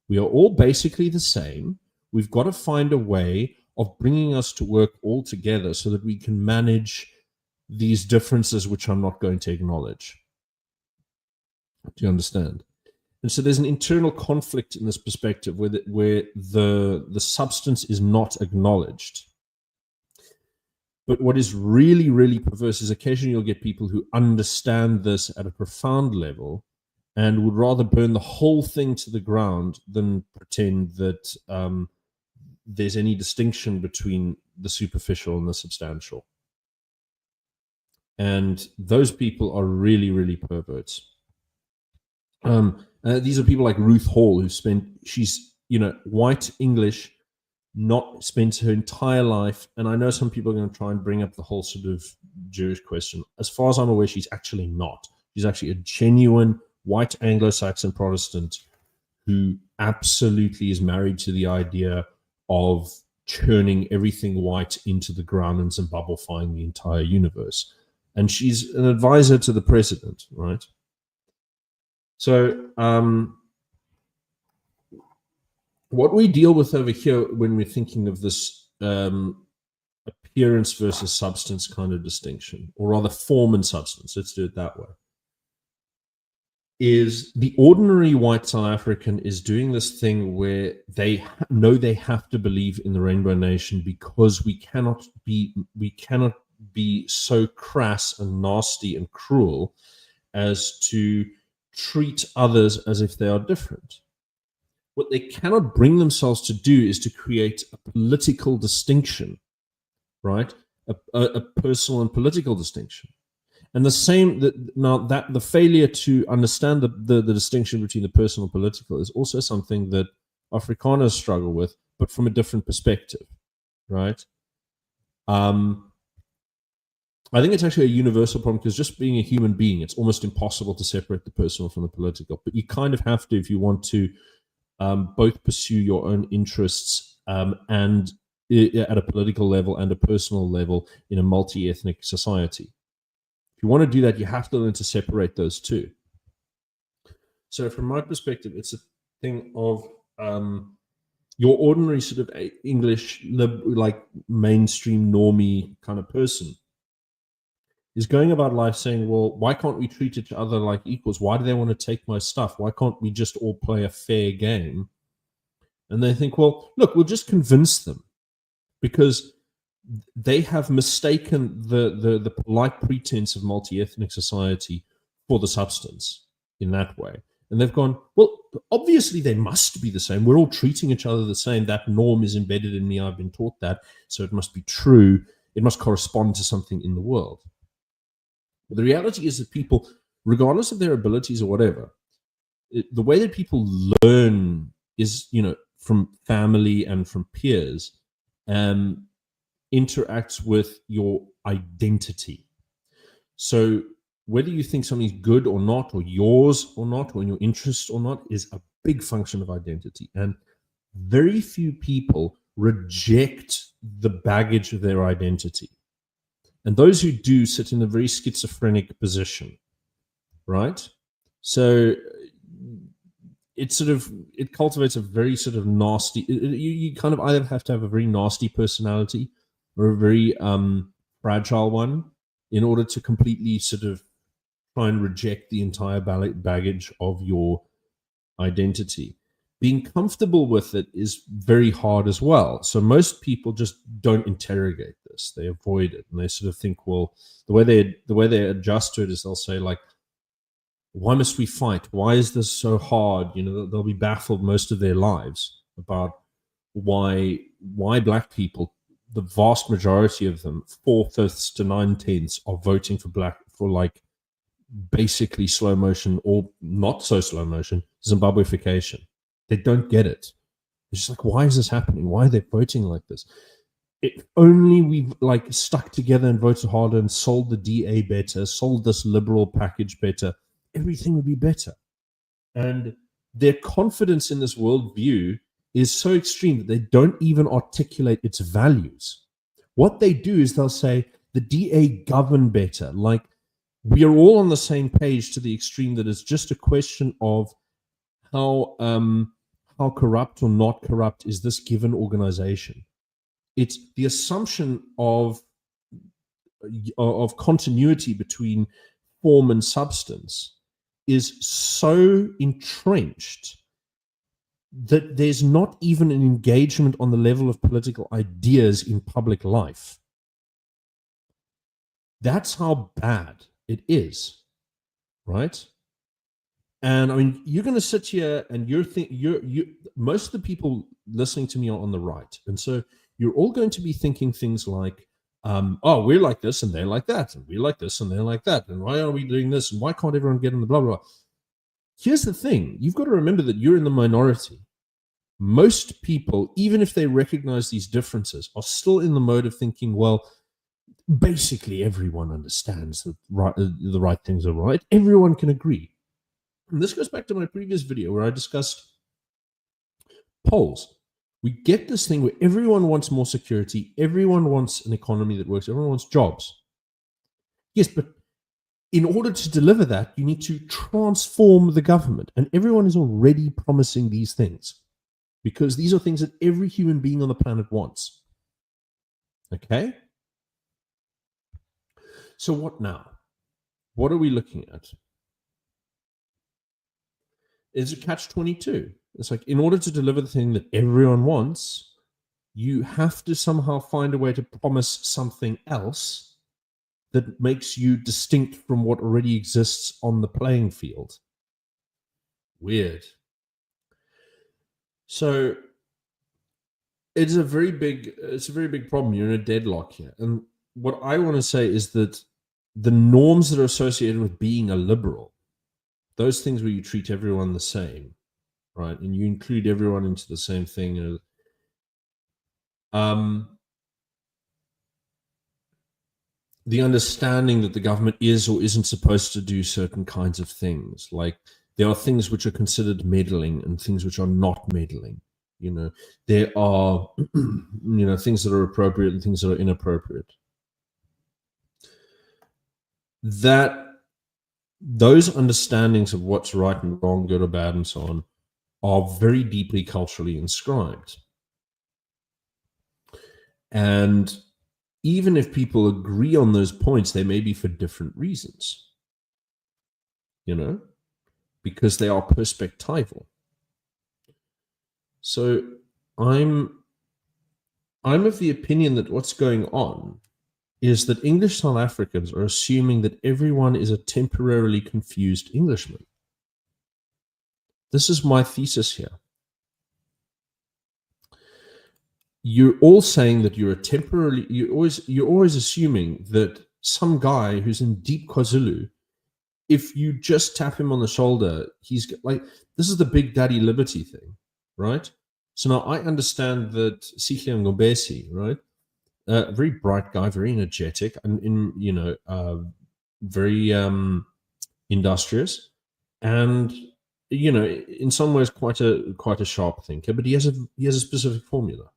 We are all basically the same. We've got to find a way of bringing us to work all together so that we can manage these differences, which I'm not going to acknowledge. Do you understand? And so there's an internal conflict in this perspective where the substance is not acknowledged. But what is really, really perverse is occasionally you'll get people who understand this at a profound level and would rather burn the whole thing to the ground than pretend that there's any distinction between the superficial and the substantial. And those people are really, really perverts. These are people like Ruth Hall, she's white English, not spent her entire life, and I know some people are going to try and bring up the whole sort of Jewish question. As far as I'm aware, she's actually not. She's actually a genuine white Anglo-Saxon Protestant who absolutely is married to the idea of churning everything white into the ground and Zimbabweifying the entire universe. And she's an advisor to the president, right? So what we deal with over here when we're thinking of this appearance versus substance kind of distinction, or rather form and substance, let's do it that way, is the ordinary white South African is doing this thing where they know they have to believe in the Rainbow Nation because we cannot be so crass and nasty and cruel as to treat others as if they are different. What they cannot bring themselves to do is to create a political distinction, right? A personal and political distinction. And the same that the failure to understand the distinction between the personal and political is also something that Afrikaners struggle with, but from a different perspective, right? I think it's actually a universal problem because just being a human being, it's almost impossible to separate the personal from the political. But you kind of have to if you want to both pursue your own interests and at a political level and a personal level in a multi-ethnic society. If you want to do that, you have to learn to separate those two. So from my perspective, it's a thing of your ordinary sort of English, like mainstream normie kind of person is going about life saying, well, why can't we treat each other like equals? Why do they want to take my stuff? Why can't we just all play a fair game? And they think, well, look, we'll just convince them because they have mistaken the polite pretense of multi-ethnic society for the substance in that way. And they've gone, well, obviously they must be the same. We're all treating each other the same. That norm is embedded in me. I've been taught that. So it must be true. It must correspond to something in the world. But the reality is that people, regardless of their abilities or whatever, the way that people learn is, from family and from peers, interacts with your identity. So whether you think something's good or not, or yours or not, or in your interest or not, is a big function of identity. And very few people reject the baggage of their identity. And those who do sit in a very schizophrenic position, right? So it cultivates a very sort of nasty, you kind of either have to have a very nasty personality or a very fragile one in order to completely sort of try and reject the entire baggage of your identity. Being comfortable with it is very hard as well. So most people just don't interrogate this. They avoid it. And they sort of think, well, the way they adjust to it is they'll say, like, why must we fight? Why is this so hard? They'll be baffled most of their lives about why black people, the vast majority of them, 4/5 to 9/10, are voting for like basically slow motion or not so slow motion Zimbabweification. They don't get it. It's just like, why is this happening? Why are they voting like this? If only we've like stuck together and voted harder and sold the DA better, sold this liberal package better, everything would be better. And their confidence in this worldview is so extreme that they don't even articulate its values. What they do is they'll say the DA govern better. Like, we are all on the same page to the extreme that it's just a question of how corrupt or not corrupt is this given organization. It's the assumption of continuity between form and substance is so entrenched that there's not even an engagement on the level of political ideas in public life. That's how bad it is, right? And I mean, you're going to sit here and most of the people listening to me are on the right. And so you're all going to be thinking things like, oh, we're like this and they're like that. And we're like this and they're like that. And why are we doing this? And why can't everyone get in the blah, blah, blah? Here's the thing. You've got to remember that you're in the minority. Most people, even if they recognize these differences, are still in the mode of thinking, well, basically everyone understands that the right things are right. Everyone can agree. And this goes back to my previous video where I discussed polls. We get this thing where everyone wants more security, everyone wants an economy that works, everyone wants jobs. Yes, but in order to deliver that, you need to transform the government. And everyone is already promising these things because these are things that every human being on the planet wants. Okay? So what now? What are we looking at? It's a catch-22. It's like, in order to deliver the thing that everyone wants, you have to somehow find a way to promise something else that makes you distinct from what already exists on the playing field. Weird. So it's a very big problem. You're in a deadlock here. And what I want to say is that the norms that are associated with being a liberal, those things where you treat everyone the same, right, and you include everyone into the same thing, the understanding that the government is or isn't supposed to do certain kinds of things, like there are things which are considered meddling and things which are not meddling. There are things that are appropriate and things that are inappropriate. That those understandings of what's right and wrong, good or bad, and so on, are very deeply culturally inscribed. And even if people agree on those points, they may be for different reasons, because they are perspectival. So I'm of the opinion that what's going on is that English South Africans are assuming that everyone is a temporarily confused Englishman. This is my thesis here. You're all saying that you're always assuming that some guy who's in deep KwaZulu, if you just tap him on the shoulder, he's like, this is the big daddy liberty thing, right? So now I understand that Sihle Ngobesi, right, a very bright guy, very energetic, and very industrious, and in some ways quite a sharp thinker, but he has a specific formula.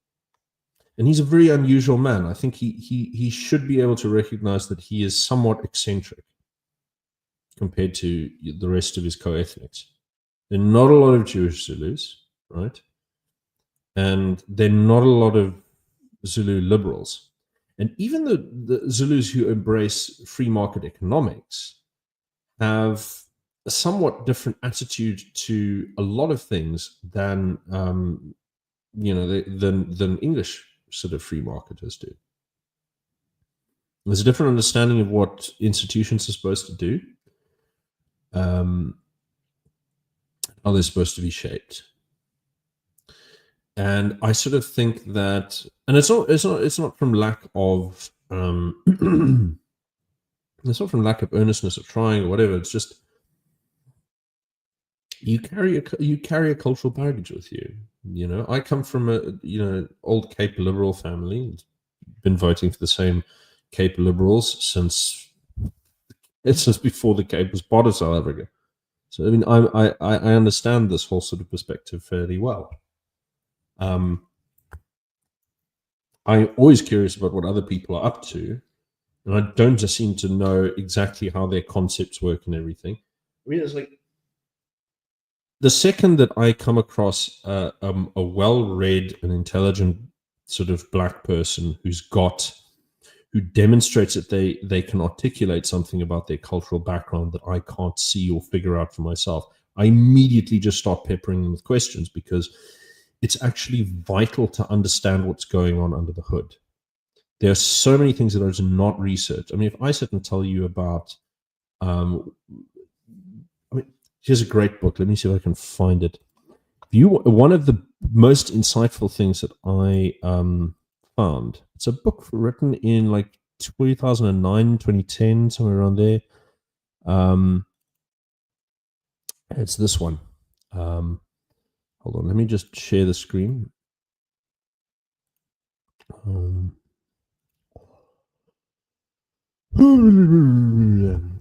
And he's a very unusual man. I think he should be able to recognize that he is somewhat eccentric compared to the rest of his co-ethnics. There are not a lot of Jewish Zulus, right? And there are not a lot of Zulu liberals. And even the Zulus who embrace free market economics have a somewhat different attitude to a lot of things than than English sort of free marketers do. There's a different understanding of what institutions are supposed to do, how they're supposed to be shaped. And I sort of think that, and it's not from lack of it's not from lack of earnestness of trying or whatever. It's just you carry a cultural baggage with you. I come from a old Cape Liberal family. Been voting for the same Cape Liberals since before the Cape was part of South Africa. So I mean, I understand this whole sort of perspective fairly well. I'm always curious about what other people are up to, and I don't just seem to know exactly how their concepts work and everything. I mean, it's like the second that I come across a well-read and intelligent sort of black person who demonstrates that they can articulate something about their cultural background that I can't see or figure out for myself, I immediately just start peppering them with questions, because it's actually vital to understand what's going on under the hood. There are so many things that are just not researched. I mean, if I sit and tell you about, here's a great book. Let me see if I can find it. One of the most insightful things that I found, it's a book written in like 2009, 2010, somewhere around there. It's this one. Hold on, let me just share the screen.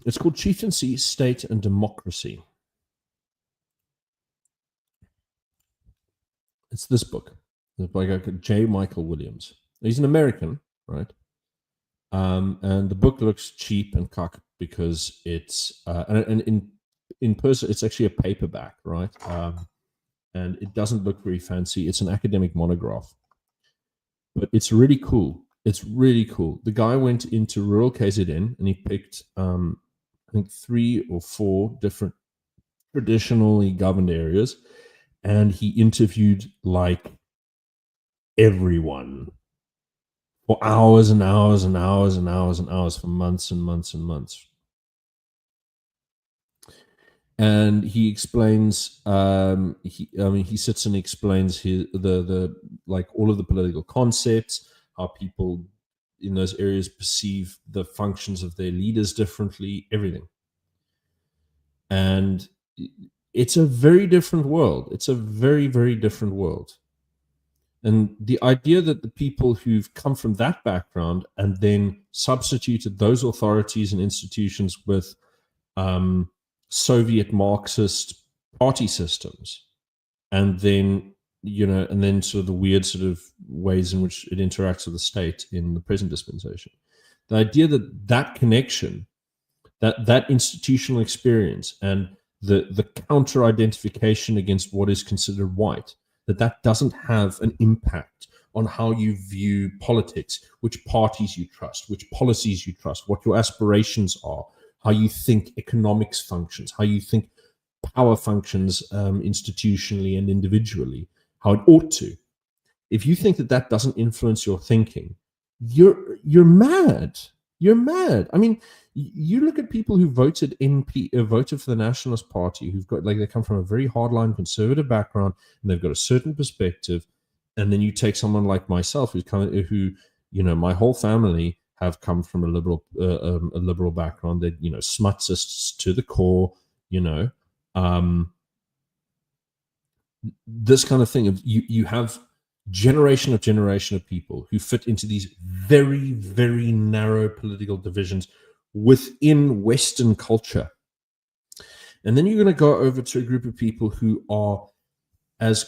It's called Chieftaincy, State, and Democracy. It's this book. It's by a guy called J. Michael Williams. He's an American, right? And the book looks cheap and cuck because it's and in person it's actually a paperback, right? And it doesn't look very fancy. It's an academic monograph, but it's really cool. It's really cool. The guy went into rural KZN and he picked, I think, 3 or 4 different traditionally governed areas, and he interviewed like everyone for hours and hours and hours and hours and hours for months and months and months. and he explains. He sits and explains the like all of the political concepts, how people in those areas perceive the functions of their leaders differently, everything. And it's a very different world. It's a very, very different world. And the idea that the people who've come from that background and then substituted those authorities and institutions with Soviet Marxist party systems, and then sort of the weird sort of ways in which it interacts with the state in the present dispensation. The idea that that connection, that institutional experience, and the counter identification against what is considered white, that doesn't have an impact on how you view politics, which parties you trust, which policies you trust, what your aspirations are, how you think economics functions, how you think power functions institutionally and individually, how it ought to. If you think that doesn't influence your thinking, you're mad. You're mad. I mean, you look at people who voted voted for the Nationalist Party, who've got they come from a very hardline conservative background, and they've got a certain perspective. And then you take someone like myself, who my whole family have come from a liberal background. They're Smutsists to the core. This kind of thing of you have generation of people who fit into these very, very narrow political divisions within Western culture. And then you're going to go over to a group of people who as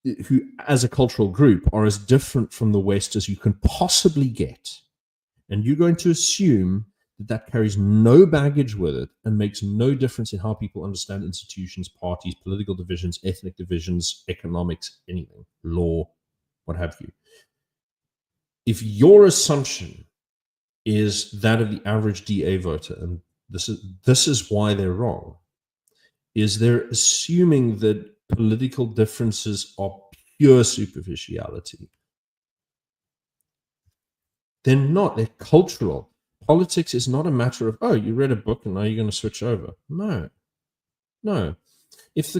a cultural group are as different from the West as you can possibly get. And you're going to assume that carries no baggage with it and makes no difference in how people understand institutions, parties, political divisions, ethnic divisions, economics, anything, law, what have you. If your assumption is that of the average DA voter, and this is why they're wrong, is they're assuming that political differences are pure superficiality. They're not. They're cultural. Politics is not a matter of, oh, you read a book and now you're going to switch over. No. If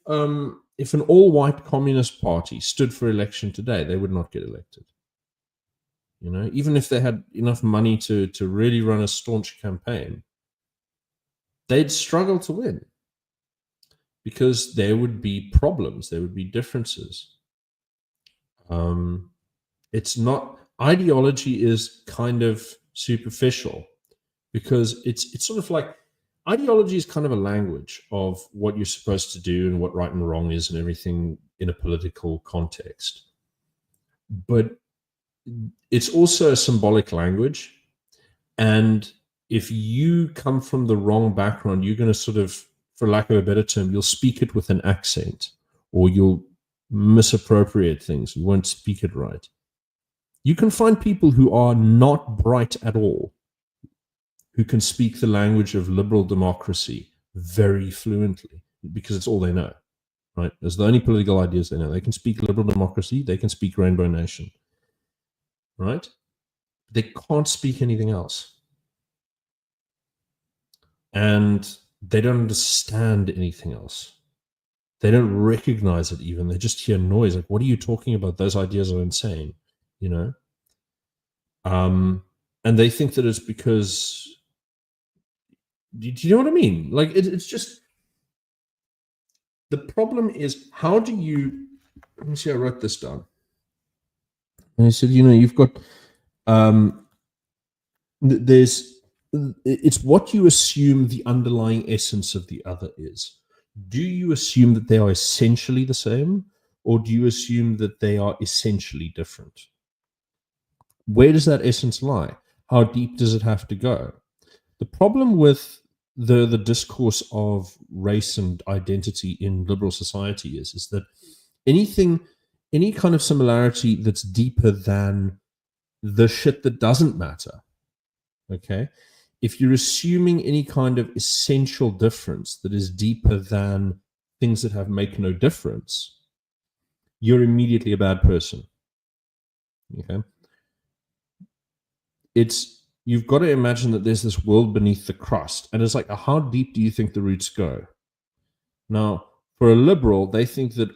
an all-white communist party stood for election today, they would not get elected. Even if they had enough money to really run a staunch campaign, they'd struggle to win because there would be problems, there would be differences. It's not, ideology is kind of superficial because it's sort of like, ideology is kind of a language of what you're supposed to do and what right and wrong is and everything in a political context. But it's also a symbolic language. And if you come from the wrong background, you're going to sort of, for lack of a better term, you'll speak it with an accent, or you'll misappropriate things. You won't speak it right. You can find people who are not bright at all, who can speak the language of liberal democracy very fluently because it's all they know, right? It's the only political ideas they know. They can speak liberal democracy. They can speak Rainbow Nation, right? They can't speak anything else. And they don't understand anything else. They don't recognize it even. They just hear noise. Like, what are you talking about? Those ideas are insane, And they think that it's because, do you know what I mean? Like, it's just, the problem is, how do you, let me see, I wrote this down. And I said, you've got, it's what you assume the underlying essence of the other is. Do you assume that they are essentially the same, or do you assume that they are essentially different? Where does that essence lie? How deep does it have to go? The problem with the discourse of race and identity in liberal society is that any kind of similarity that's deeper than the shit that doesn't matter, okay? If you're assuming any kind of essential difference that is deeper than things that make no difference, you're immediately a bad person. Okay? It's you've got to imagine that there's this world beneath the crust. And it's like, how deep do you think the roots go? Now, for a liberal, they think that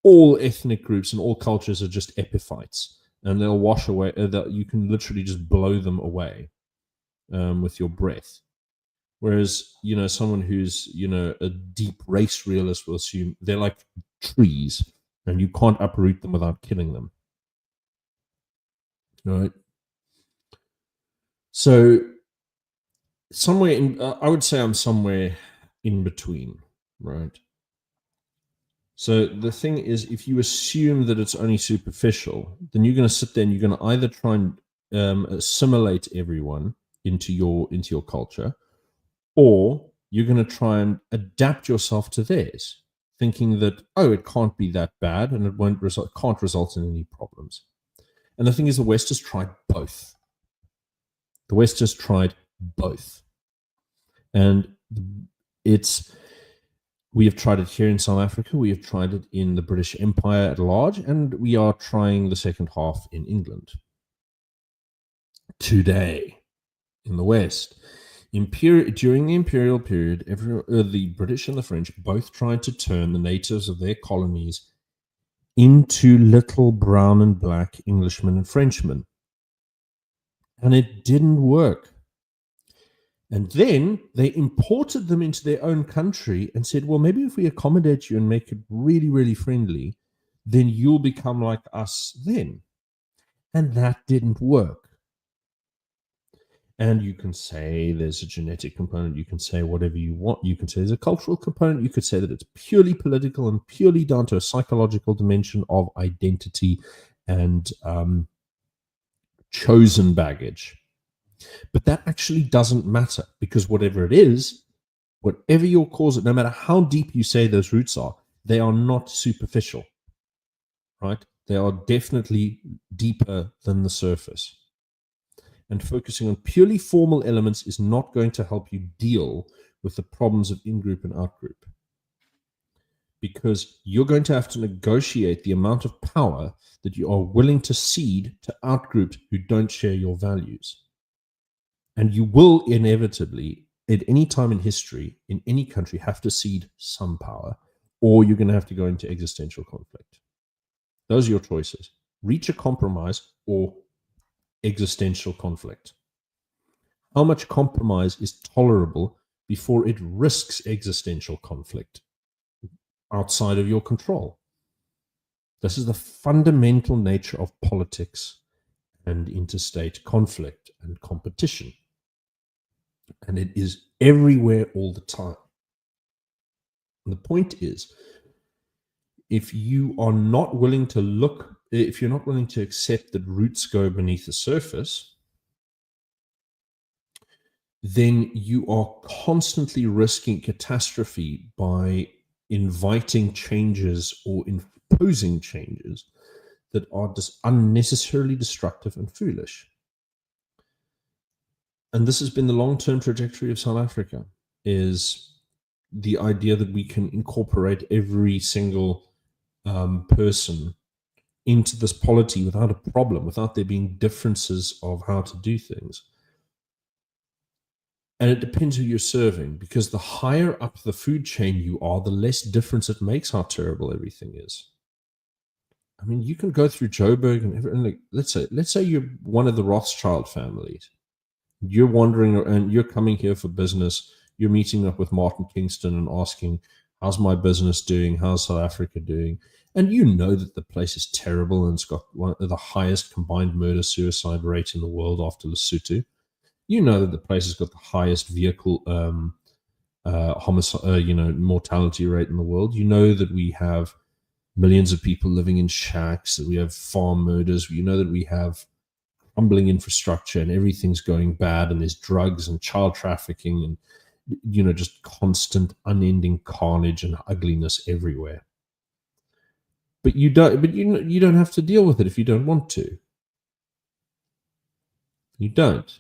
all ethnic groups and all cultures are just epiphytes, and they'll wash away, that you can literally just blow them away with your breath. Whereas, someone who's, a deep race realist will assume they're like trees and you can't uproot them without killing them. Right? So somewhere in, I would say I'm somewhere in between, right? So the thing is, if you assume that it's only superficial, then you're going to sit there and you're going to either try and assimilate everyone into your culture, or you're going to try and adapt yourself to theirs, thinking that, oh, it can't be that bad and it can't result in any problems. And the thing is, the West has tried both. The West has tried both. And we have tried it here in South Africa, we have tried it in the British Empire at large, and we are trying the second half in England. Today, in the West, during the imperial period, the British and the French both tried to turn the natives of their colonies into little brown and black Englishmen and Frenchmen. And it didn't work. And then they imported them into their own country and said, well, maybe if we accommodate you and make it really, really friendly, then you'll become like us then. And that didn't work. And you can say there's a genetic component. You can say whatever you want. You can say there's a cultural component. You could say that it's purely political and purely down to a psychological dimension of identity and chosen baggage. But that actually doesn't matter, because whatever it is, whatever your cause it, no matter how deep you say those roots are, they are not superficial, right? They are definitely deeper than the surface. And focusing on purely formal elements is not going to help you deal with the problems of in-group and out-group, because you're going to have to negotiate the amount of power that you are willing to cede to out-groups who don't share your values. And you will inevitably, at any time in history, in any country, have to cede some power, or you're going to have to go into existential conflict. Those are your choices. Reach a compromise or existential conflict. How much compromise is tolerable before it risks existential conflict outside of your control? This is the fundamental nature of politics and interstate conflict and competition. And it is everywhere all the time. And the point is, if you are not willing to look, if you're not willing to accept that roots go beneath the surface, then you are constantly risking catastrophe by inviting changes or imposing changes that are just unnecessarily destructive and foolish. And this has been the long-term trajectory of South Africa, is the idea that we can incorporate every single person into this polity without a problem, without there being differences of how to do things. And it depends who you're serving, because the higher up the food chain you are, the less difference it makes how terrible everything is. I mean, you can go through Joburg and like, let's say you're one of the Rothschild families. You're wandering and you're coming here for business. You're meeting up with Martin Kingston and asking, how's my business doing? How's South Africa doing? And you know that the place is terrible and it's got one of the highest combined murder-suicide rate in the world after Lesotho. You know that the place has got the highest vehicle homicide, mortality rate in the world. You know that we have millions of people living in shacks, that we have farm murders. You know that we have crumbling infrastructure and everything's going bad, and there's drugs and child trafficking and just constant unending carnage and ugliness everywhere. But you don't have to deal with it if you don't want to. You don't.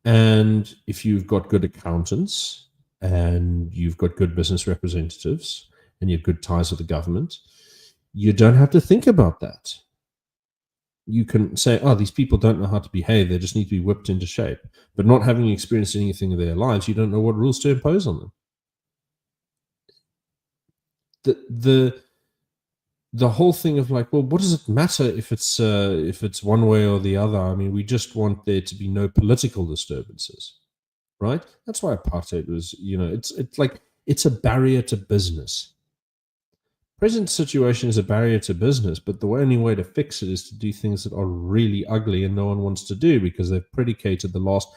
And if you've got good accountants and you've got good business representatives and you have good ties with the government, you don't have to think about that. you can say, oh, these people don't know how to behave, they just need to be whipped into shape. But not having experienced anything in their lives, you don't know what rules to impose on them. The whole thing of like, well, what does it matter if it's one way or the other? I mean, we just want there to be no political disturbances, right? That's why apartheid was, it's like it's a barrier to business. Present situation is a barrier to business, but the only way to fix it is to do things that are really ugly and no one wants to do, because they've predicated the last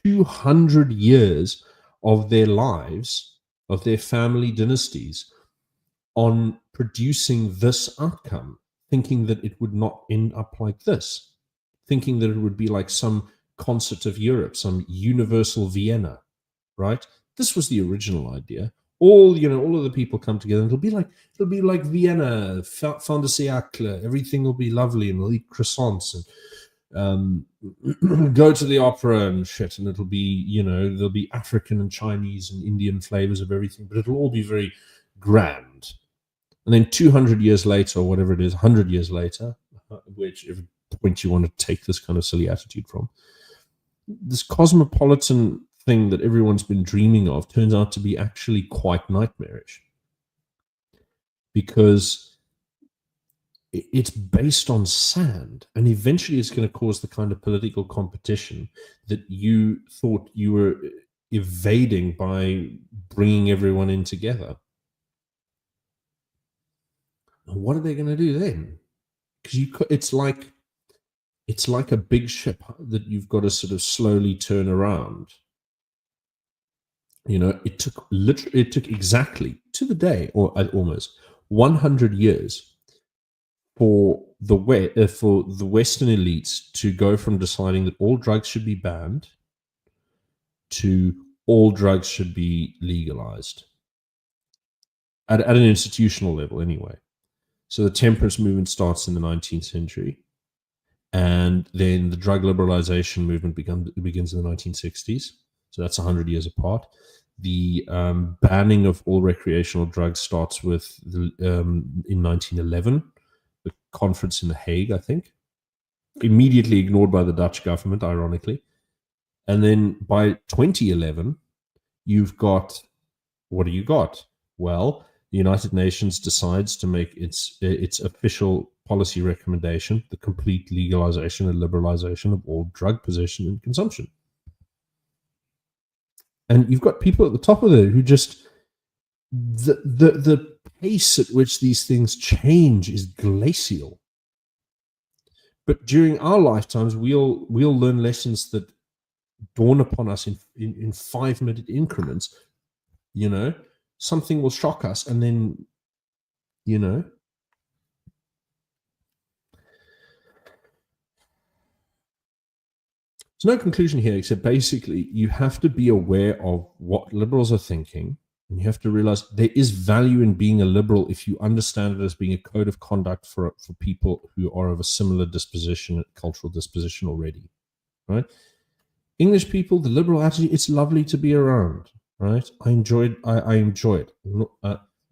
200 years of their lives, of their family dynasties, on producing this outcome, thinking that it would not end up like this, thinking that it would be like some concert of Europe, some universal Vienna, right? This was the original idea. All of the people come together, and it'll be like Vienna, fin de siècle. Everything will be lovely, and we'll eat croissants and go to the opera and shit, and it'll be, there'll be African and Chinese and Indian flavors of everything, but it'll all be very grand. And then 200 years later, or whatever it is, 100 years later, whichever point you want to take this kind of silly attitude from, this cosmopolitan thing that everyone's been dreaming of turns out to be actually quite nightmarish, because it's based on sand, and eventually it's going to cause the kind of political competition that you thought you were evading by bringing everyone in together. What are they going to do then? Because it's like a big ship that you've got to sort of slowly turn around. It took exactly to the day, or almost 100 years for the Western elites to go from deciding that all drugs should be banned to all drugs should be legalized at an institutional level, anyway. So the temperance movement starts in the 19th century, and then the drug liberalization movement begins in the 1960s. So that's 100 years apart. The banning of all recreational drugs starts with in 1911, the conference in The Hague, I think, immediately ignored by the Dutch government, ironically. And then by 2011, you've got, what do you got? Well, the United Nations decides to make its official policy recommendation the complete legalization and liberalization of all drug possession and consumption. And you've got people at the top of it who just, the pace at which these things change is glacial. But during our lifetimes, we'll learn lessons that dawn upon us in 5-minute increments. Something will shock us, and then, there's no conclusion here, except basically you have to be aware of what liberals are thinking, and you have to realize there is value in being a liberal if you understand it as being a code of conduct for people who are of a similar disposition, cultural disposition already, right? English people, the liberal attitude, it's lovely to be around, right? I enjoy it.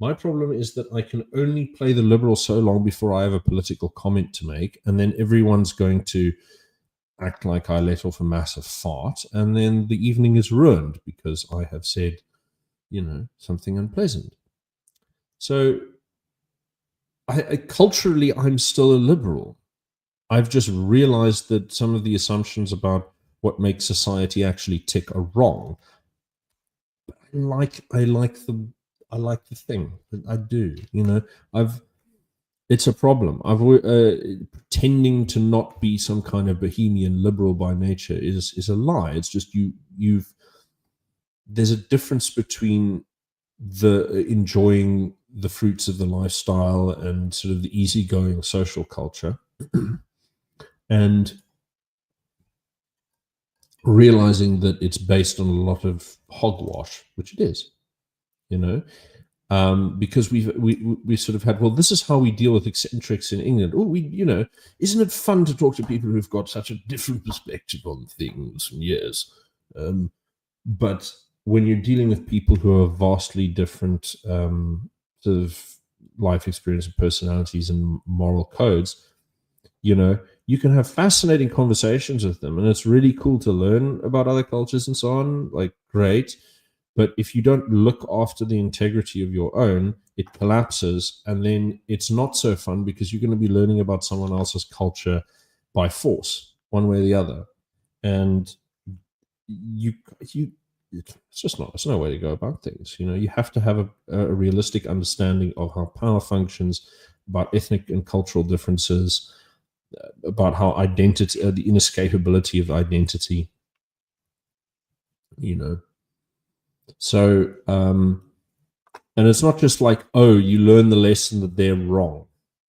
My problem is that I can only play the liberal so long before I have a political comment to make, and then everyone's going to act like I let off a massive fart, and then the evening is ruined because I have said, something unpleasant. So culturally, I'm still a liberal. I've just realized that some of the assumptions about what makes society actually tick are wrong. But I like the thing. I do. It's a problem. Pretending to not be some kind of bohemian liberal by nature is a lie. It's just there's a difference between the enjoying the fruits of the lifestyle and sort of the easygoing social culture and realizing that it's based on a lot of hogwash, which it is, because we sort of had, well, this is how we deal with eccentrics in England. Oh, isn't it fun to talk to people who've got such a different perspective on things? Yes, but when you're dealing with people who are vastly different sort of life experience and personalities and moral codes, you can have fascinating conversations with them, and it's really cool to learn about other cultures and so on. Like, great. But if you don't look after the integrity of your own, it collapses, and then it's not so fun because you're going to be learning about someone else's culture by force, one way or the other. And you it's just not, it's no way to go about things. You have to have a realistic understanding of how power functions, about ethnic and cultural differences, about how identity, the inescapability of identity. So and it's not just like, oh, you learn the lesson that they're wrong,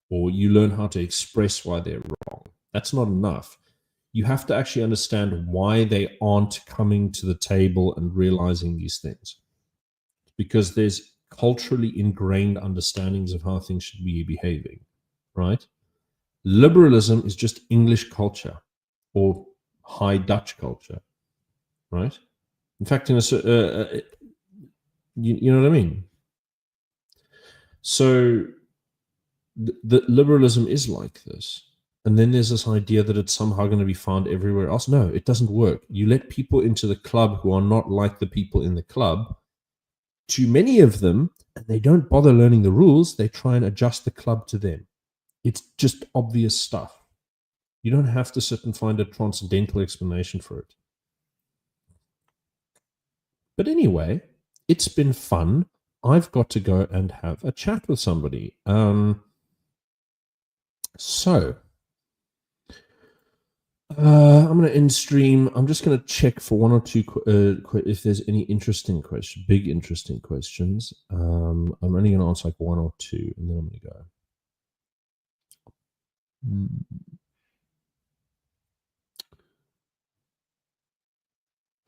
or you learn how to express why they're wrong. That's not enough. You have to actually understand why they aren't coming to the table and realizing these things, because there's culturally ingrained understandings of how things should be behaving, right? Liberalism is just English culture or High Dutch culture, right? In fact, you know what I mean? So the liberalism is like this. And then there's this idea that it's somehow going to be found everywhere else. No, it doesn't work. You let people into the club who are not like the people in the club. Too many of them, and they don't bother learning the rules. They try and adjust the club to them. It's just obvious stuff. You don't have to sit and find a transcendental explanation for it. But anyway, it's been fun. I've got to go and have a chat with somebody. So I'm going to end stream. I'm just going to check for one or two if there's any big interesting questions. I'm only going to answer like one or two, and then I'm going to go.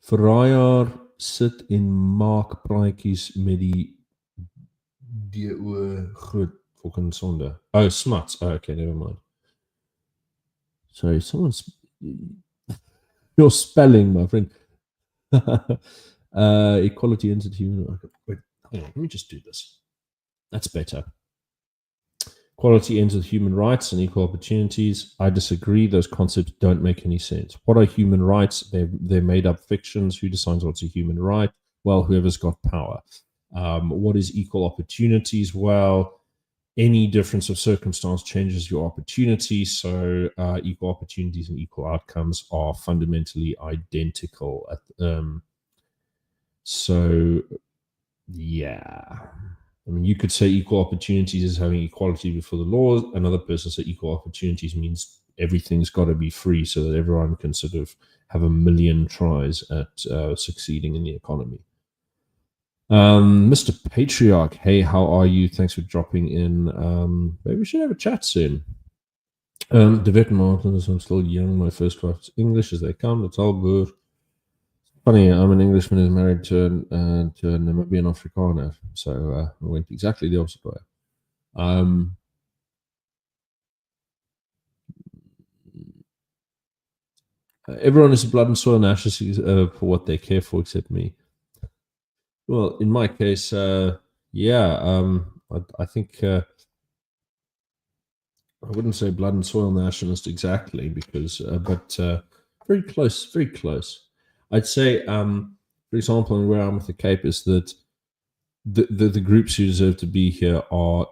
Verraaier sit en maak praatjies met die DO groot fucking sonde. Oh, smuts. Oh, okay, never mind. Sorry, your spelling, my friend. Equality, entity, human. Wait, hold on, let me just do this. That's better. Equality ends with human rights and equal opportunities. I disagree. Those concepts don't make any sense. What are human rights? They're made up fictions. Who decides what's a human right? Well, whoever's got power. What is equal opportunities? Well, any difference of circumstance changes your opportunity. So equal opportunities and equal outcomes are fundamentally identical. So, yeah. I mean, you could say equal opportunities is having equality before the law. Another person said equal opportunities means everything's got to be free so that everyone can sort of have a million tries at succeeding in the economy. Mr. Patriarch, hey, how are you? Thanks for dropping in. Maybe we should have a chat soon. David Martins, I'm still young. My first wife is English as they come. That's all good. Funny, I'm an Englishman who's married to a Namibian Afrikaner, so I went exactly the opposite way. Everyone is a blood and soil nationality for what they care for, except me. Well, in my case, yeah, I think I wouldn't say blood and soil nationalist exactly, because, but very close, very close. I'd say, for example, where I'm with the Cape is that the groups who deserve to be here are,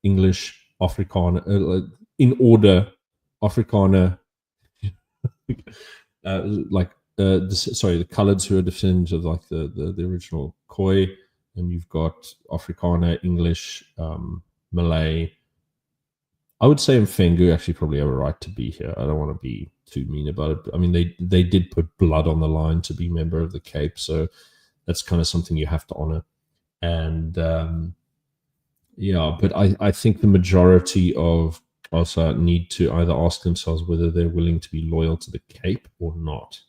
English, Afrikaner, in order, Afrikaner, the coloureds who are descendants of like the original Khoi, and you've got Afrikaner, English, Malay. I would say Mfengu actually probably have a right to be here. I don't want to be too mean about it. But, I mean, they did put blood on the line to be a member of the Cape, so that's kind of something you have to honour. And yeah, but I think the majority of us need to either ask themselves whether they're willing to be loyal to the Cape or not,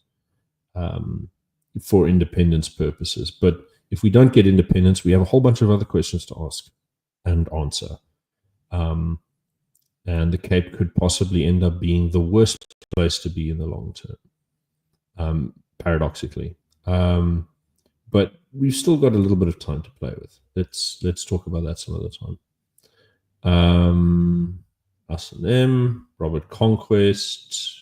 for independence purposes. But if we don't get independence, we have a whole bunch of other questions to ask and answer. And the Cape could possibly end up being the worst place to be in the long term, paradoxically. But we've still got a little bit of time to play with. Let's talk about that some other time. S&M, Robert Conquest.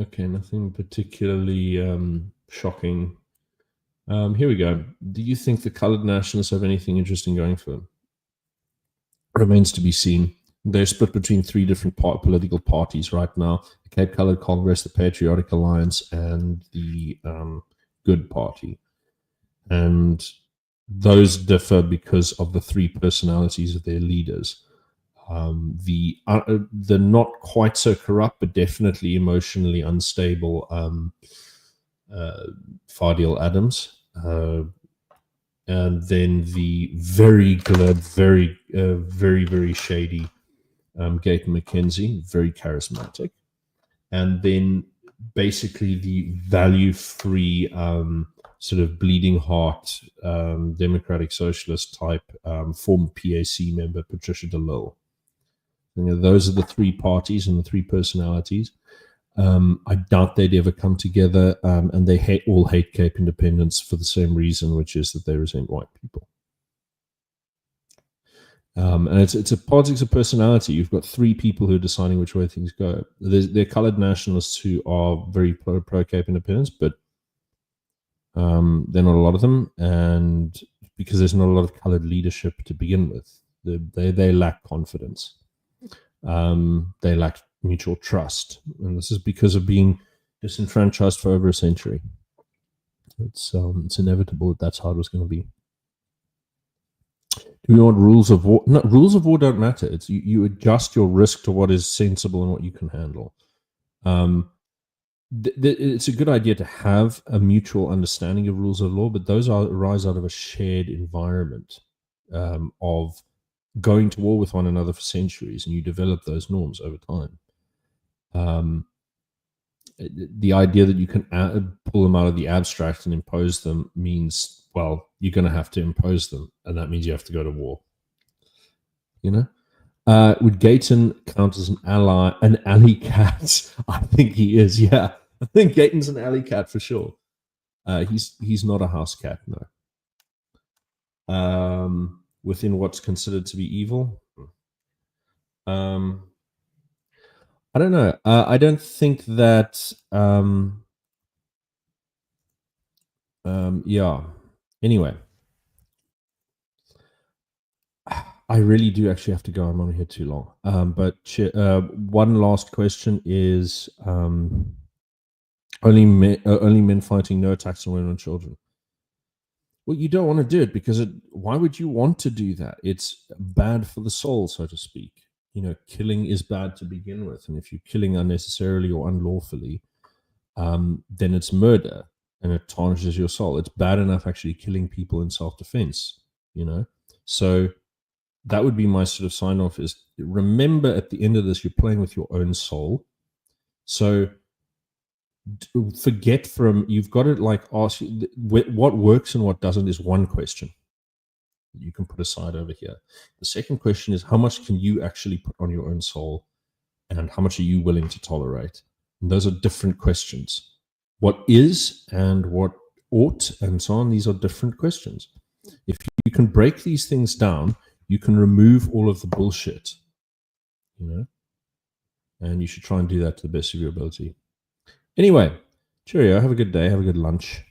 Okay, nothing particularly shocking. Here we go. Do you think the colored nationalists have anything interesting going for them? Remains to be seen. They're split between three different political parties right now: the Cape Colored Congress, the Patriotic Alliance, and the Good Party. And those differ because of the three personalities of their leaders. The not quite so corrupt, but definitely emotionally unstable Fardeel Adams, and then the very good, very shady Gayton McKenzie, very charismatic, and then basically the value-free sort of bleeding heart democratic socialist type former PAC member Patricia DeLille. Those are the three parties and the three personalities. I doubt they'd ever come together, and they all hate Cape independence for the same reason, which is that they resent white people. And it's a politics of personality. You've got three people who are deciding which way things go. They're colored nationalists who are very pro-Cape independence, but they're not a lot of them, and because there's not a lot of colored leadership to begin with, they lack confidence. They lack mutual trust, and this is because of being disenfranchised for over a century. It's inevitable that that's how it was going to be. Do you want rules of war? No, rules of war don't matter. It's you adjust your risk to what is sensible and what you can handle. It's a good idea to have a mutual understanding of rules of law, but those arise out of a shared environment of going to war with one another for centuries, and you develop those norms over time. The idea that you can pull them out of the abstract and impose them means, well, you're going to have to impose them, and that means you have to go to war. Would Gayton count as an alley cat? I think he is. Yeah, I think Gayton's an alley cat for sure. He's not a house cat, no. Within what's considered to be evil. I don't know. I don't think that. Yeah. Anyway, I really do actually have to go. I'm on here too long. But one last question is: only men fighting, no attacks on women and children. Well, you don't want to do it because why would you want to do that? It's bad for the soul, so to speak. Killing is bad to begin with, and if you're killing unnecessarily or unlawfully, then it's murder, and it tarnishes your soul. It's bad enough actually killing people in self-defense, So that would be my sort of sign off: is remember at the end of this, you're playing with your own soul. So forget you've got to ask what works and what doesn't is one question you can put aside over here. The second question is, how much can you actually put on your own soul, and how much are you willing to tolerate? And those are different questions. What is and what ought and so on, these are different questions. If you can break these things down, you can remove all of the bullshit, and you should try and do that to the best of your ability. Anyway, cheerio. Have a good day. Have a good lunch.